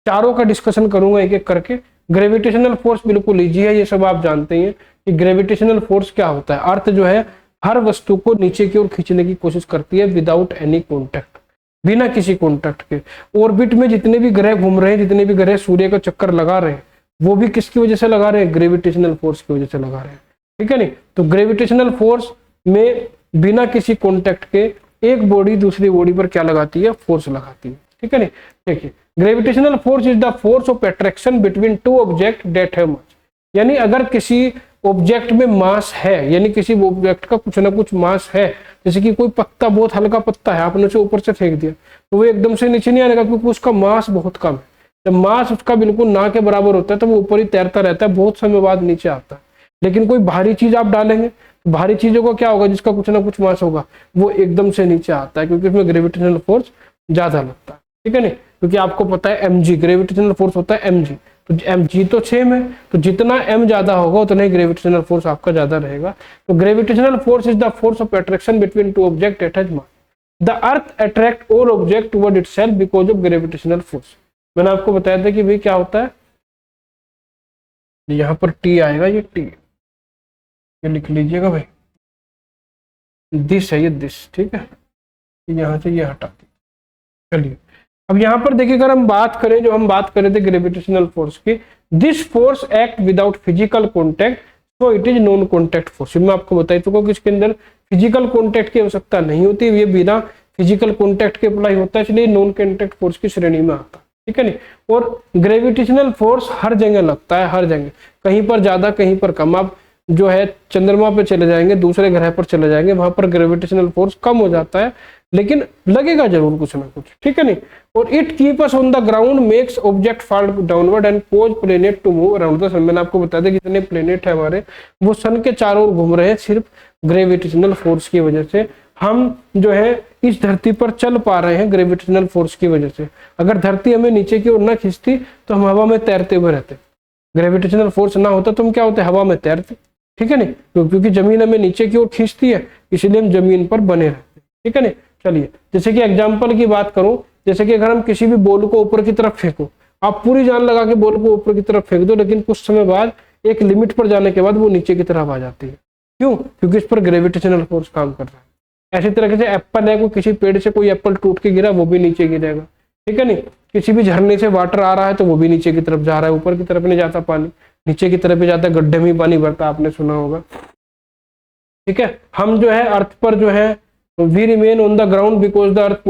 S1: चारों का डिस्कशन करूंगा एक एक करके। ग्रेविटेशनल फोर्स बिल्कुल इजी है, ये सब आप जानते हैं कि ग्रेविटेशनल फोर्स क्या होता है। अर्थ जो है हर वस्तु को नीचे की ओर खींचने की कोशिश करती है विदाउट एनी कॉन्टैक्ट, बिना किसी कॉन्टैक्ट के। ऑर्बिट में जितने भी ग्रह घूम रहे हैं, जितने भी ग्रह सूर्य का चक्कर लगा रहे हैं, वो भी किसकी वजह से लगा रहे हैं? ग्रेविटेशनल फोर्स की वजह से लगा रहे हैं, ठीक है नहीं। तो ग्रेविटेशनल फोर्स में बिना किसी कॉन्टैक्ट के एक बॉडी दूसरी बॉडी पर क्या लगाती है? फोर्स लगाती है, ठीक है नहीं। देखिए gravitational force is the force of attraction between two object that have मास। यानी अगर किसी ऑब्जेक्ट में मास है, यानी किसी ऑब्जेक्ट का कुछ ना कुछ मास है, जैसे कि कोई पत्ता बहुत हल्का पत्ता है, आपने उसे ऊपर से फेंक दिया तो वो एकदम से नीचे नहीं आएगा क्योंकि उसका मास बहुत कम है। जब मास उसका बिल्कुल ना के बराबर होता है तो वो ऊपर ही तैरता रहता है, बहुत समय बाद नीचे आता है। लेकिन कोई भारी चीज आप डालेंगे तो भारी चीजों का क्या होगा? जिसका कुछ ना कुछ मास होगा वो एकदम से नीचे आता है, क्योंकि उसमें ग्रेविटेशनल फोर्स ज्यादा लगता है, ठीक है नहीं। क्योंकि आपको पता है mg ग्रेविटेशनल फोर्स होता है mg, तो mg तो सेम है, तो जितना m ज्यादा होगा उतना ही ग्रेविटेशनल फोर्स आपका ज्यादा रहेगा। तो gravitational force is the force of attraction between two object that has mass. The earth attract all object toward itself because of gravitational force. मैंने आपको बताया था कि भाई क्या होता है, यहाँ पर t आएगा, ये t, ये लिख लीजिएगा भाई, दिस है ये दिस, ठीक है। यहाँ से ये हटा दीजिए। चलिए अब यहाँ पर देखिए, अगर हम बात करें, जो हम बात कर रहे थे ग्रेविटेशनल फोर्स की, this force act without physical contact, so it is non contact force. मैं आपको बता चुका हूँ कि इसके अंदर फिजिकल कॉन्टैक्ट की आवश्यकता नहीं होती, ये बिना फिजिकल कॉन्टैक्ट के अप्लाई होता है, इसलिए नॉन कॉन्टैक्ट फोर्स की श्रेणी में आता है, ठीक है नहीं। और ग्रेविटेशनल फोर्स हर जगह लगता है, हर जगह, कहीं पर ज्यादा कहीं पर कम। आप जो है चंद्रमा पे चले जाएंगे, दूसरे ग्रह पर चले जाएंगे, वहां पर ग्रेविटेशनल फोर्स कम हो जाता है, लेकिन लगेगा जरूर कुछ ना कुछ, ठीक है नहीं। और it keep us on the ground, makes object fall downward and cause planet to move around the sun. मैंने आपको बताया था कितने प्लेनेट है हमारे, वो सन के चारों ओर घूम रहे हैं सिर्फ ग्रेविटेशनल फोर्स की वजह से। हम जो है इस धरती पर चल पा रहे हैं ग्रेविटेशनल फोर्स की वजह से। अगर धरती हमें नीचे की ओर ना खींचती तो हम हवा में तैरते हुए रहते, ग्रेविटेशनल फोर्स ना होता तो हम क्या होते? हवा में तैरते, ठीक है नहीं। क्योंकि जमीन हमें नीचे की ओर खींचती है, इसलिए हम जमीन पर बने रहते, ठीक है नहीं। चलिए जैसे कि एग्जाम्पल की बात करूं, जैसे कि अगर हम किसी भी बॉल को ऊपर की तरफ फेंको, आप पूरी जान लगा के बॉल को ऊपर की तरफ फेंक दो, लेकिन कुछ समय बाद एक लिमिट पर जाने के बाद वो नीचे की तरफ आ जाती है। क्यों? क्योंकि इस पर ग्रेविटेशनल फोर्स काम कर रहा है। ऐसी तरीके से एप्पल है, कोई किसी पेड़ से कोई एप्पल टूट के गिरा, वो भी नीचे गिरेगा, ठीक है नहीं। किसी भी झरने से वाटर आ रहा है तो वो भी नीचे की तरफ जा रहा है, ऊपर की तरफ नहीं जाता पानी, नीचे की तरफ ही जाता है, गड्ढे में पानी भरता, आपने सुना होगा, ठीक है। हम जो है अर्थ पर जो है we remain on the ground because the earth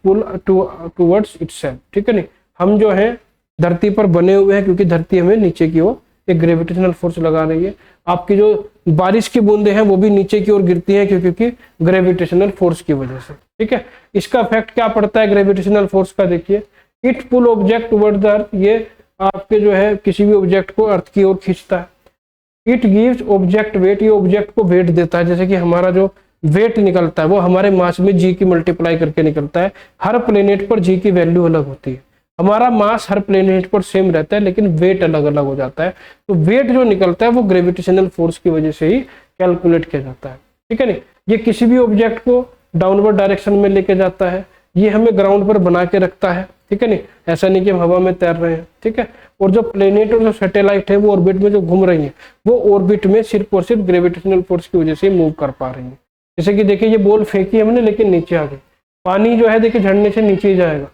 S1: pull towards itself, ठीक है नहीं। हम जो है धरती पर बने हुए हैं क्योंकि धरती हमें नीचे की ओर एक ग्रेविटेशनल फोर्स लगा रही है। आपकी जो बारिश की बूंदे हैं वो भी नीचे की ओर गिरती हैं क्योंकि ग्रेविटेशनल फोर्स की वजह से, ठीक है। इसका इफेक्ट क्या पड़ता है ग्रेविटेशनल फोर्स का? देखिए, it pull object toward the earth, ये आपके जो है किसी भी ऑब्जेक्ट को अर्थ की ओर खींचता है। इट गिव्स ऑब्जेक्ट वेट, ये ऑब्जेक्ट को वेट देता है, जैसे कि हमारा जो वेट निकलता है वो हमारे मास में जी की मल्टीप्लाई करके निकलता है। हर प्लेनेट पर जी की वैल्यू अलग होती है। हमारा मास हर प्लेनेट पर सेम रहता है लेकिन वेट अलग अलग हो जाता है। तो वेट जो निकलता है वो ग्रेविटेशनल फोर्स की वजह से ही कैलकुलेट किया जाता है, ठीक है नहीं। ये किसी भी ऑब्जेक्ट को डाउनवर्ड डायरेक्शन में लेके जाता है, ये हमें ग्राउंड पर बना के रखता है, ठीक है नहीं। ऐसा नहीं कि हम हवा में तैर रहे हैं, ठीक है। और जो प्लेनेट और जो सैटेलाइट है वो ऑर्बिट में जो घूम रही है वो ऑर्बिट में सिर्फ और सिर्फ ग्रेविटेशनल फोर्स की वजह से मूव कर पा रही है। जैसे कि देखिए ये बॉल फेंकी हमने लेकिन नीचे आ गई, पानी जो है देखिए झरने से नीचे ही जाएगा,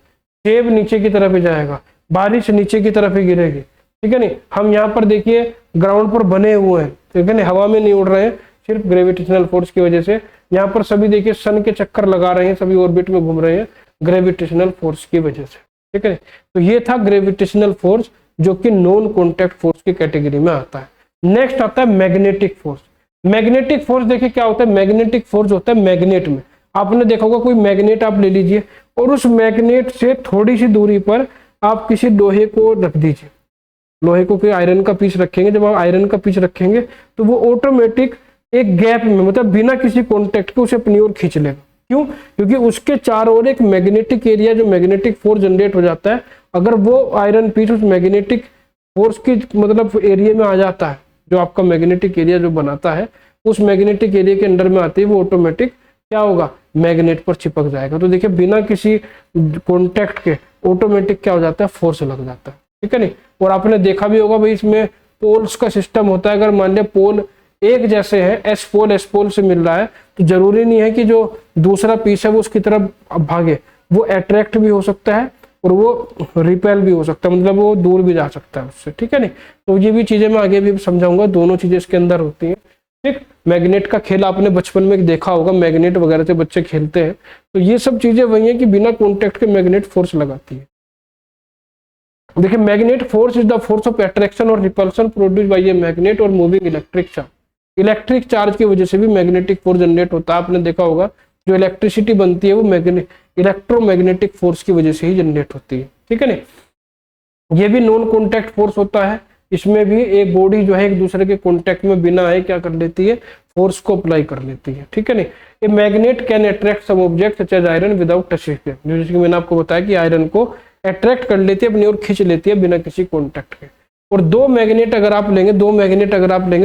S1: सेब नीचे की तरफ ही जाएगा, बारिश नीचे की तरफ ही गिरेगी, ठीक है नहीं। हम यहाँ पर देखिए ग्राउंड पर बने हुए हैं, ठीक है नहीं, हवा में नहीं उड़ रहे हैं, सिर्फ ग्रेविटेशनल फोर्स की वजह से। यहाँ पर सभी देखिए सन के चक्कर लगा रहे हैं, सभी ऑर्बिट में घूम रहे हैं ग्रेविटेशनल फोर्स की वजह से, ठीक है। तो ये था ग्रेविटेशनल फोर्स जो कि नॉन कॉन्टैक्ट फोर्स की कैटेगरी में आता है। नेक्स्ट आता है मैग्नेटिक फोर्स। मैग्नेटिक फोर्स देखिए क्या होता है, मैग्नेटिक फोर्स होता है मैग्नेट में। आपने देखा होगा कोई मैग्नेट आप ले लीजिए और उस मैग्नेट से थोड़ी सी दूरी पर आप किसी लोहे को रख दीजिए, लोहे को कोई आयरन का पीस रखेंगे, जब आप आयरन का पीस रखेंगे तो वो ऑटोमेटिक एक गैप में मतलब बिना किसी कॉन्टेक्ट के उसे अपनी ओर खींच लेगा। क्यों? क्योंकि उसके चारों ओर एक मैग्नेटिक एरिया जो मैग्नेटिक फोर्स जनरेट हो जाता है। अगर वो आयरन पीस उस मैग्नेटिक फोर्स की मतलब एरिया में आ जाता है, जो आपका मैग्नेटिक एरिया जो बनाता है उस मैग्नेटिक एरिया के अंदर में आते ही वो ऑटोमेटिक क्या होगा, मैग्नेट पर चिपक जाएगा। तो देखिए बिना किसी कॉन्टेक्ट के ऑटोमेटिक क्या हो जाता है, फोर्स लग जाता है, ठीक है नहीं। और आपने देखा भी होगा भाई इसमें पोल्स का सिस्टम होता है। अगर मान लिया पोल एक जैसे है, एस पोल से मिल रहा है, तो जरूरी नहीं है कि जो दूसरा पीस है वो उसकी तरफ भागे, वो अट्रैक्ट भी हो सकता है और वो रिपेल भी हो सकता है, मतलब वो दूर भी जा सकता है उससे, ठीक है नहीं। तो ये भी चीजें मैं आगे भी समझाऊंगा, दोनों चीजें इसके अंदर होती हैं, ठीक। मैग्नेट का खेल आपने बचपन में देखा होगा, मैग्नेट वगैरह से बच्चे खेलते हैं। तो ये सब चीजें वही है कि बिना कॉन्टेक्ट के मैग्नेट फोर्स लगाती है। देखिए magnet force is the force of attraction or repulsion produce by a magnet or moving electric charge. Electric charge की वजह से भी मैग्नेटिक फोर्स जनरेट होता है। आपने देखा होगा जो इलेक्ट्रिसिटी बनती है वो इलेक्ट्रोमैग्नेटिक फोर्स की वजह से ही जनरेट होती है, ठीक है नहीं। ये भी नॉन कॉन्टैक्ट फोर्स होता है। इसमें भी एक बॉडी जो है एक दूसरे के कॉन्टैक्ट में बिना आए क्या कर लेती है, फोर्स को अप्लाई कर लेती है, ठीक है नहीं। A magnet can attract some object such as iron without touching them. जैसे कि मैंने आपको बताया कि आयरन को अट्रैक्ट कर लेती है, अपनी ओर खींच लेती है बिना किसी कॉन्टैक्ट के। और दो मैग्नेट अगर आप लेंगे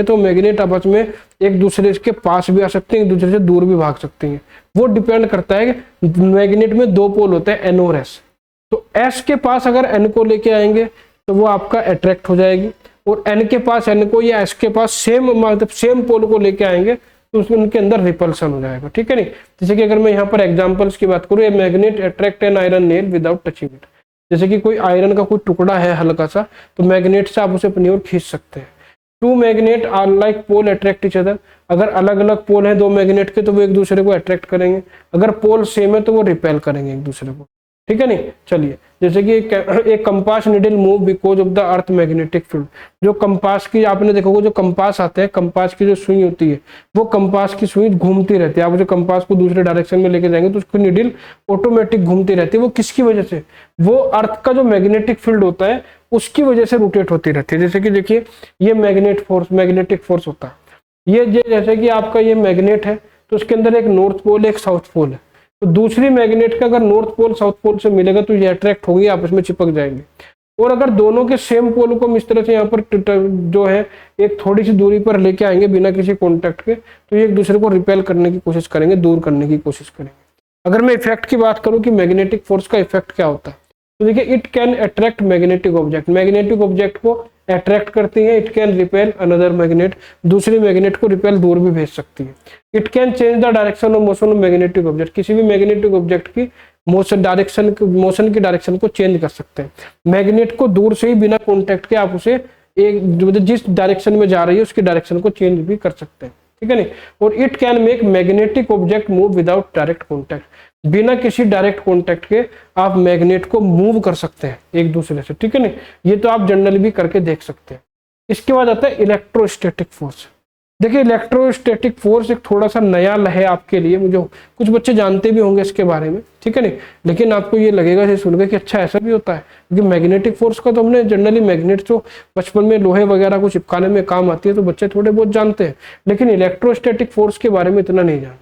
S1: तो मैग्नेट आपस में एक दूसरे के पास भी आ सकते हैं, एक दूसरे से दूर भी भाग सकते हैं। वो डिपेंड करता है कि मैग्नेट में दो पोल होते हैं एन और एस। तो एस के पास अगर एन को लेके आएंगे तो वो आपका अट्रैक्ट हो जाएगी, और एन के पास एन को या एस के पास सेम पोल को लेके आएंगे तो उसमें उनके अंदर रिपल्सन हो जाएगा, ठीक है नहीं। जैसे कि अगर मैं यहाँ पर एग्जांपल्स की बात करूँ, magnet attract an iron nail without touching it. जैसे कि कोई आयरन का कोई टुकड़ा है हल्का सा, तो मैग्नेट से आप उसे अपनी ओर खींच सकते हैं। Two magnet are like pole attract each other. अगर अलग अलग पोल है दो मैग्नेट के तो वो एक दूसरे को अट्रैक्ट करेंगे, अगर पोल सेम है तो वो रिपेल करेंगे एक दूसरे को, ठीक है नहीं। चलिए जैसे कि एक compass needle move because of the earth magnetic field. जो कंपास की आपने देखा होगा, जो कंपास आते हैं, कंपास की जो सुई होती है वो कंपास की सुई घूमती रहती है। आप जो कंपास को दूसरे डायरेक्शन में लेके जाएंगे तो उसकी निडल ऑटोमेटिक घूमती रहती है। वो किसकी वजह से, वो अर्थ का जो मैग्नेटिक फील्ड होता है उसकी वजह से रोटेट होती रहती है। जैसे कि देखिए ये मैग्नेटिक फोर्स होता है। ये जैसे कि आपका ये मैग्नेट है तो उसके अंदर एक नॉर्थ पोल एक साउथ पोल है, तो दूसरी मैग्नेट का अगर नॉर्थ पोल साउथ पोल से मिलेगा तो ये अट्रैक्ट होगी, आपस में चिपक जाएंगे। और अगर दोनों के सेम पोल को हम इस तरह से यहाँ पर जो है एक थोड़ी सी दूरी पर लेके आएंगे बिना किसी कॉन्टैक्ट के, तो ये एक दूसरे को रिपेल करने की कोशिश करेंगे, दूर करने की कोशिश करेंगे। अगर मैं इफेक्ट की बात करूँ कि मैग्नेटिक फोर्स का इफेक्ट क्या होता है, तो देखिए it can attract magnetic object. Magnetic object को अट्रैक्ट करती है। It can repel another magnet, दूसरी मैग्नेट को रिपेल दूर भी भेज सकती है। It can change the direction of motion of magnetic object. किसी भी मैग्नेटिक ऑब्जेक्ट की मोशन की डायरेक्शन को चेंज कर सकते हैं। मैग्नेट को दूर से ही बिना कॉन्टैक्ट के आप उसे एक जिस डायरेक्शन में जा रही है उसकी डायरेक्शन को चेंज भी कर सकते हैं, ठीक है नहीं। और it can make magnetic object move without direct contact. बिना किसी डायरेक्ट कॉन्टैक्ट के आप मैग्नेट को मूव कर सकते हैं एक दूसरे से, ठीक है नहीं। ये तो आप जनरली भी करके देख सकते हैं। इसके बाद आता है इलेक्ट्रोस्टैटिक फोर्स। देखिए इलेक्ट्रोस्टैटिक फोर्स एक थोड़ा सा नया है आपके लिए, मुझे कुछ बच्चे जानते भी होंगे इसके बारे में, ठीक है नहीं, लेकिन आपको ये लगेगा जैसे सुनकर कि अच्छा ऐसा भी होता है। क्योंकि मैग्नेटिक फोर्स का तो हमने जनरली मैग्नेट जो बचपन में लोहे वगैरह को चिपकाने में काम आती है तो बच्चे थोड़े बहुत जानते हैं, लेकिन इलेक्ट्रोस्टैटिक फोर्स के बारे में इतना नहीं जानते।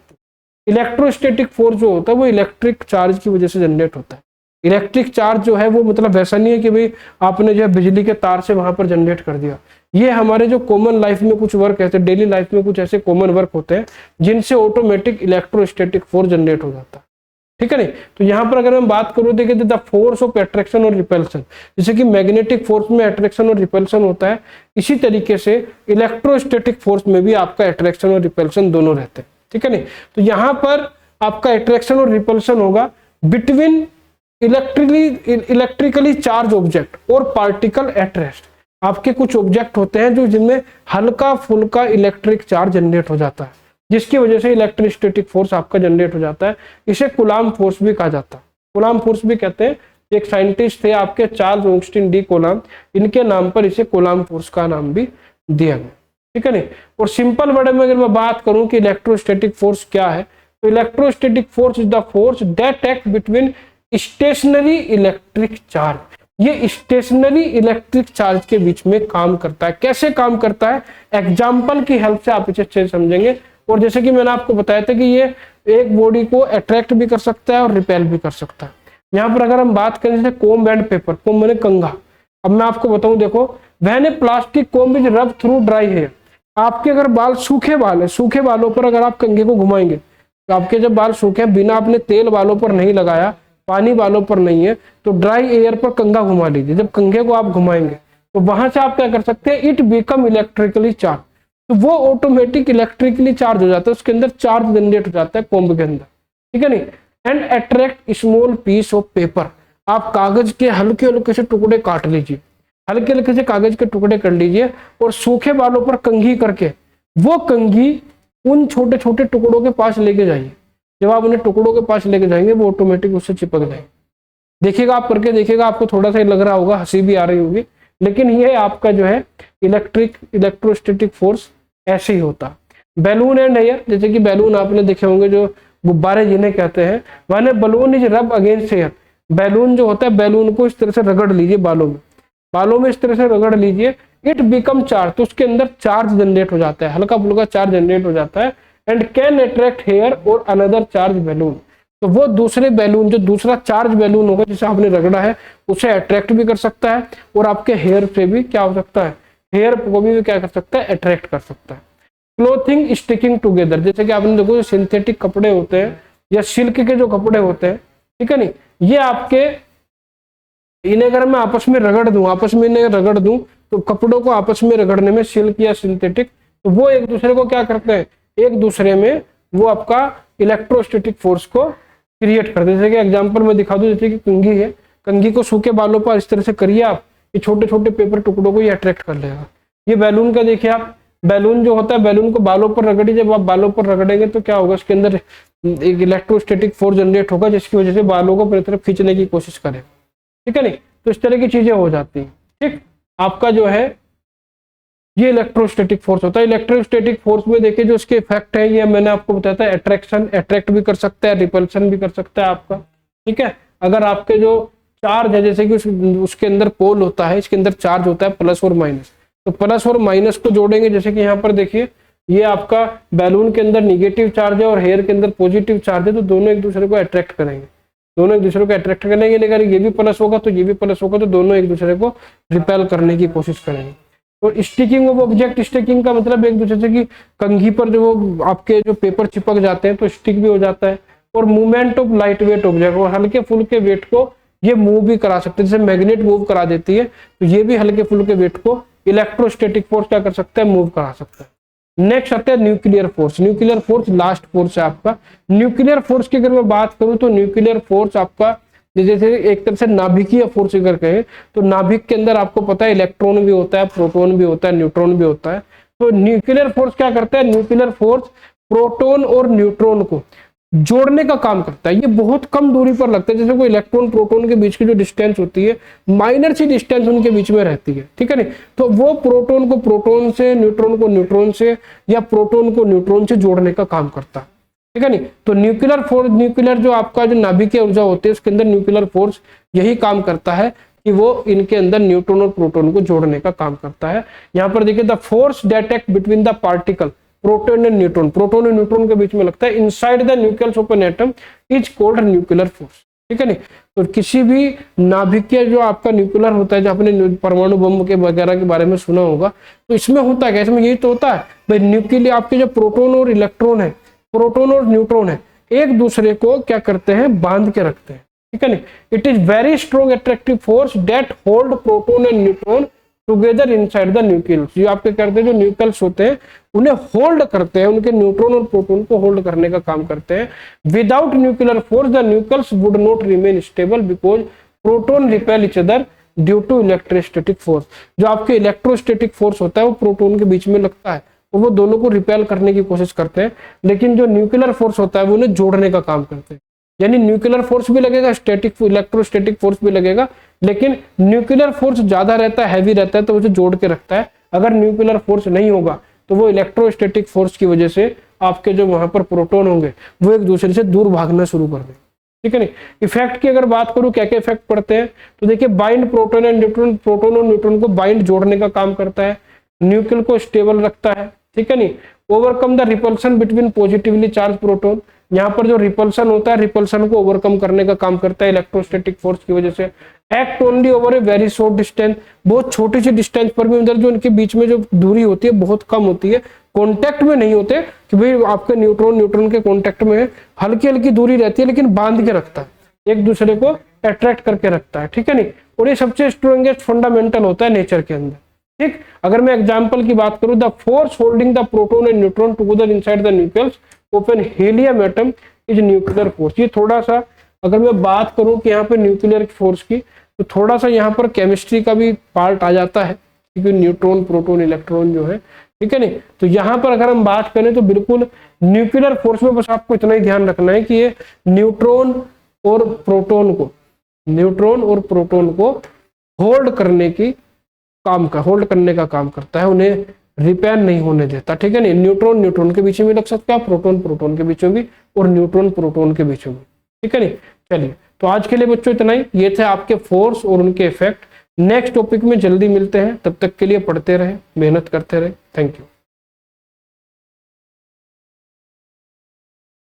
S1: इलेक्ट्रोस्टैटिक फोर्स जो होता है वो इलेक्ट्रिक चार्ज की वजह से जनरेट होता है। इलेक्ट्रिक चार्ज जो है वो मतलब वैसा नहीं है कि भाई आपने जो है बिजली के तार से वहां पर जनरेट कर दिया। ये हमारे जो कॉमन लाइफ में कुछ वर्क ऐसे, डेली लाइफ में कुछ ऐसे कॉमन वर्क होते हैं जिनसे ऑटोमेटिक इलेक्ट्रोस्टैटिक फोर्स जनरेट हो जाता है, ठीक है नहीं। तो यहाँ पर अगर मैं बात करूँ, देखिए द फोर्स ऑफ अट्रैक्शन और रिपल्सन, जैसे कि मैग्नेटिक फोर्स में अट्रैक्शन और रिपल्सन होता है, इसी तरीके से इलेक्ट्रोस्टैटिक फोर्स में भी आपका अट्रैक्शन और रिपल्सन दोनों रहते हैं, ठीक है नहीं। तो यहाँ पर आपका अट्रैक्शन और रिपल्सन होगा बिटवीन इलेक्ट्रिकली चार्ज ऑब्जेक्ट और पार्टिकल एट रेस्ट। आपके कुछ ऑब्जेक्ट होते हैं जो जिनमें हल्का फुल्का इलेक्ट्रिक चार्ज जनरेट हो जाता है, जिसकी वजह से इलेक्ट्रोस्टैटिक फोर्स आपका जनरेट हो जाता है। इसे कूलाम्ब फोर्स भी कहा जाता है, कूलाम्ब फोर्स भी कहते हैं। एक साइंटिस्ट थे आपके चार्ल्स ऑगस्टिन डी कूलाम्ब, इनके नाम पर इसे कूलाम्ब फोर्स का नाम भी दिया गया, ठीक है नहीं। और सिंपल वर्ड में अगर मैं बात करूं कि इलेक्ट्रोस्टैटिक फोर्स क्या है, तो electrostatic force is the force that act between stationary electric charge. ये स्टेशनरी इलेक्ट्रिक चार्ज के बीच में काम करता है। कैसे काम करता है, एग्जाम्पल की हेल्प से आप इसे अच्छे से समझेंगे। और जैसे कि मैंने आपको बताया था कि ये एक बॉडी को अट्रैक्ट भी कर सकता है और रिपेल भी कर सकता है। यहाँ पर अगर हम बात करें जैसे कोम्ब एंड पेपर, कोम्ब मैंने कंघा। अब मैं आपको बताऊं, देखो when A plastic comb is रब थ्रू ड्राई हेयर, आपके अगर बाल सूखे बाल है, सूखे बालों पर अगर आप कंघे को घुमाएंगे, तो आपके जब बाल सूखे बिना आपने तेल बालों पर नहीं लगाया, पानी बालों पर नहीं है, तो ड्राई एयर पर कंघा घुमा लीजिए। जब कंघे को आप घुमाएंगे तो वहां से आप क्या कर सकते हैं, इट बिकम इलेक्ट्रिकली चार्ज, तो वो ऑटोमेटिक इलेक्ट्रिकली चार्ज हो जाता है, उसके अंदर चार्ज जनरेट हो जाता है कोम्ब के अंदर, ठीक है नहीं। And attract small piece of paper, आप कागज के हल्के हल्के से टुकड़े काट लीजिए, हल्के हल्के से कागज के टुकड़े कर लीजिए और सूखे बालों पर कंघी करके वो कंघी उन छोटे छोटे टुकड़ों के पास लेके जाइए। जब आप उन्हें टुकड़ों के पास लेके जाएंगे वो ऑटोमेटिक उससे चिपक जाएंगे। देखिएगा, आप करके देखिएगा, आपको थोड़ा सा लग रहा होगा, हंसी भी आ रही होगी, लेकिन ये आपका जो है इलेक्ट्रोस्टैटिक फोर्स ऐसे ही होता। बैलून एंड एयर, जैसे कि बैलून आपने देखे होंगे, जो गुब्बारे जिन्हें कहते हैं, माने बलून इज रब अगेंस्ट एयर। बैलून जो होता है, बैलून को इस तरह से रगड़ लीजिए बालों में इस तरह से रगड़ लीजिए, इट बिकम चार्ज, तो उसके अंदर चार्ज जनरेट हो जाता है, हल्का फुल्का चार्ज जनरेट हो जाता है। एंड कैन अट्रैक्ट हेयर और अनदर चार्ज बैलून, तो वो दूसरे बैलून, जो दूसरा चार्ज बैलून होगा जिसे आपने रगड़ा है, उसे अट्रैक्ट भी कर सकता है और आपके हेयर से भी क्या हो सकता है, हेयर को भी क्या कर सकता है, अट्रैक्ट कर सकता है। क्लोथिंग स्टिकिंग टुगेदर, जैसे कि आपने देखो जो सिंथेटिक कपड़े होते हैं या सिल्क के जो कपड़े होते हैं, ठीक है नहीं, ये आपके इन्हें अगर मैं आपस में रगड़ दूं तो कपड़ों को आपस में रगड़ने में, सिल्क या सिंथेटिक, तो वो एक दूसरे को क्या करते हैं, एक दूसरे में वो आपका इलेक्ट्रोस्टैटिक फोर्स को क्रिएट करते हैं। जैसे कि एग्जांपल में दिखा दूं, जैसे कि कंघी है, कंघी को सूखे बालों पर इस तरह से करिए आप, ये छोटे छोटे पेपर टुकड़ों को ये अट्रैक्ट कर लेगा। ये बैलून का देखिए आप, बैलून जो होता है, बैलून को बालों पर रगड़िए, जब आप बालों पर रगड़ेंगे तो क्या होगा, उसके अंदर एक इलेक्ट्रोस्टैटिक फोर्स जनरेट होगा, जिसकी वजह से बालों को अपनी तरफ खींचने की कोशिश करेगा, ठीक है नहीं। तो इस तरह की चीजें हो जाती हैं, ठीक। आपका जो है ये इलेक्ट्रोस्टैटिक फोर्स होता है। इलेक्ट्रोस्टैटिक फोर्स में देखिए जो इसके इफेक्ट है, ये मैंने आपको बताया था, अट्रैक्शन, अट्रैक्ट भी कर सकता है, रिपल्सन भी कर सकता है आपका, ठीक है। अगर आपके जो चार्ज है, जैसे कि उसके अंदर पोल होता है, इसके अंदर चार्ज होता है प्लस और माइनस, तो प्लस और माइनस को जोड़ेंगे, जैसे कि यहाँ पर देखिए ये आपका बैलून के अंदर निगेटिव चार्ज है और हेयर के अंदर पॉजिटिव चार्ज है, तो दोनों एक दूसरे को अट्रैक्ट करेंगे, दोनों एक दूसरे को अट्रैक्ट करेंगे। लेकिन ये भी प्लस होगा तो ये भी प्लस होगा, तो दोनों एक दूसरे को रिपेल करने की कोशिश करेंगे। और स्टिकिंग ऑफ ऑब्जेक्ट, स्टिकिंग का मतलब एक दूसरे से कि कंघी पर जो आपके जो पेपर चिपक जाते हैं तो स्टिक भी हो जाता है। और movement of light weight object, और हल्के फुल्के वेट को ये मूव भी करा सकते हैं, जैसे मैग्नेट मूव करा देती है, तो ये भी हल्के फुल्के वेट को इलेक्ट्रोस्टैटिक फोर्स क्या कर सकता है, मूव करा सकता है। नेक्स्ट आता है nuclear force. Nuclear force last force है आपका। न्यूक्लियर फोर्स की अगर मैं बात करूं तो न्यूक्लियर फोर्स आपका जैसे एक तरह से नाभिकीय फोर्स अगर कहें तो नाभिक के अंदर आपको पता है इलेक्ट्रॉन भी होता है, प्रोटॉन भी होता है, न्यूट्रॉन भी होता है। तो न्यूक्लियर फोर्स क्या करता है, न्यूक्लियर फोर्स प्रोटॉन और न्यूट्रॉन को जोड़ने का काम करता है। ये बहुत कम दूरी पर लगता है, जैसे कोई इलेक्ट्रॉन प्रोटॉन के बीच की जो डिस्टेंस होती है, माइनर सी डिस्टेंस उनके बीच में रहती है, ठीक है नहीं। तो वो प्रोटॉन को प्रोटॉन से, न्यूट्रॉन को न्यूट्रॉन से या प्रोटॉन को न्यूट्रॉन से जोड़ने का काम करता है, ठीक है नहीं। तो न्यूक्लियर फोर्स, न्यूक्लियर जो आपका जो नाभिकीय ऊर्जा होती है उसके अंदर न्यूक्लियर फोर्स यही काम करता है कि वो इनके अंदर न्यूट्रॉन और प्रोटॉन को जोड़ने का काम करता है। यहाँ पर देखिए the force that act between the particle proton and neutron, proton और न्यूट्रॉन के बीच में लगता है inside the nucleus of an atom is called nuclear force. ठीक है नहीं। तो किसी भी नाभिकीय जो आपका न्यूक्लियर होता है, जो आपने परमाणु बम के वगैरह के बारे में सुना होगा, तो इसमें होता है, इसमें यही तो होता है भाई, न्यूक्लियर आपके जो प्रोटॉन और इलेक्ट्रॉन है, प्रोटॉन और न्यूट्रॉन है, एक दूसरे को क्या करते हैं, बांध के रखते हैं, ठीक है नहीं। It is very strong attractive force that hold proton and neutron together inside the nucleus. ये आपके करते हैं, जो न्यूक्लियस होते हैं उन्हें होल्ड करते हैं, उनके न्यूट्रॉन और प्रोटॉन को होल्ड करने का काम करते हैं। Without nuclear force the nucleus would not remain stable because proton repel each other due to electrostatic force. जो आपके इलेक्ट्रोस्टैटिक फोर्स होता है वो प्रोटॉन के बीच में लगता है, और वो दोनों को रिपेल करने की कोशिश करते हैं, लेकिन जो न्यूक्लियर फोर्स होता है वो उन्हें जोड़ने का काम करते हैं। यानी न्यूक्लियर फोर्स भी लगेगा, स्टैटिक इलेक्ट्रोस्टैटिक फोर्स भी लगेगा, लेकिन न्यूक्लियर फोर्स ज्यादा रहता है, हैवी रहता है, तो उसे जोड़ के रखता है। अगर न्यूक्लियर फोर्स नहीं होगा तो वो इलेक्ट्रोस्टैटिक फोर्स की वजह से आपके जो वहां पर प्रोटॉन होंगे वो एक दूसरे से दूर भागना शुरू कर देंगे, ठीक है नहीं। इफेक्ट की अगर बात करूं, क्या क्या इफेक्ट पड़ते हैं, तो देखिए bind proton and neutron, proton और न्यूट्रॉन को बाइंड जोड़ने का काम करता है, न्यूक्लियर को स्टेबल रखता है, ठीक है नहीं। Overcome the repulsion between positively charge proton, यहाँ पर जो रिपल्सन होता है, रिपल्सन को ओवरकम करने का काम करता है इलेक्ट्रोस्टैटिक फोर्स की वजह से। Act only over a very short distance, बहुत छोटी सी डिस्टेंस पर भी, उधर जो उनके बीच में जो दूरी होती है बहुत कम होती है, कॉन्टेक्ट में नहीं होते कि भाई आपके न्यूट्रॉन न्यूट्रॉन के कॉन्टेक्ट में हल्की हल्की दूरी रहती है, लेकिन बांध के रखता है, एक दूसरे को अट्रैक्ट करके रखता है, ठीक है नहीं। और ये सबसे स्ट्रॉन्गेस्ट फंडामेंटल होता है नेचर के अंदर, ठीक। अगर मैं एग्जांपल की बात करूं, the force holding the proton and neutron together inside the nucleus open helium atom is nuclear force. ये थोड़ा सा अगर मैं बात करूं कि यहाँ पे न्यूक्लियर फोर्स की, तो थोड़ा सा यहाँ पर केमिस्ट्री का भी पार्ट आ जाता है, क्योंकि न्यूट्रॉन प्रोटॉन इलेक्ट्रॉन जो है, ठीक है नहीं। तो यहाँ पर अगर हम बात करें तो बिल्कुल न्यूक्लियर फोर्स में बस आपको इतना ही ध्यान रखना है कि ये न्यूट्रॉन और प्रोटॉन को होल्ड करने का काम करता है, उन्हें रिपेयर नहीं होने देता, ठीक है नहीं। न्यूट्रॉन न्यूट्रॉन के बीच में लग सकता है, प्रोटॉन प्रोटॉन के बीच में भी, और न्यूट्रॉन प्रोटॉन के बीच में, ठीक है नहीं। चलिए, तो आज के लिए बच्चों इतना ही। ये थे आपके फोर्स और उनके इफेक्ट। नेक्स्ट टॉपिक में जल्दी मिलते हैं, तब तक के लिए पढ़ते रहे, मेहनत करते रहे। Thank you.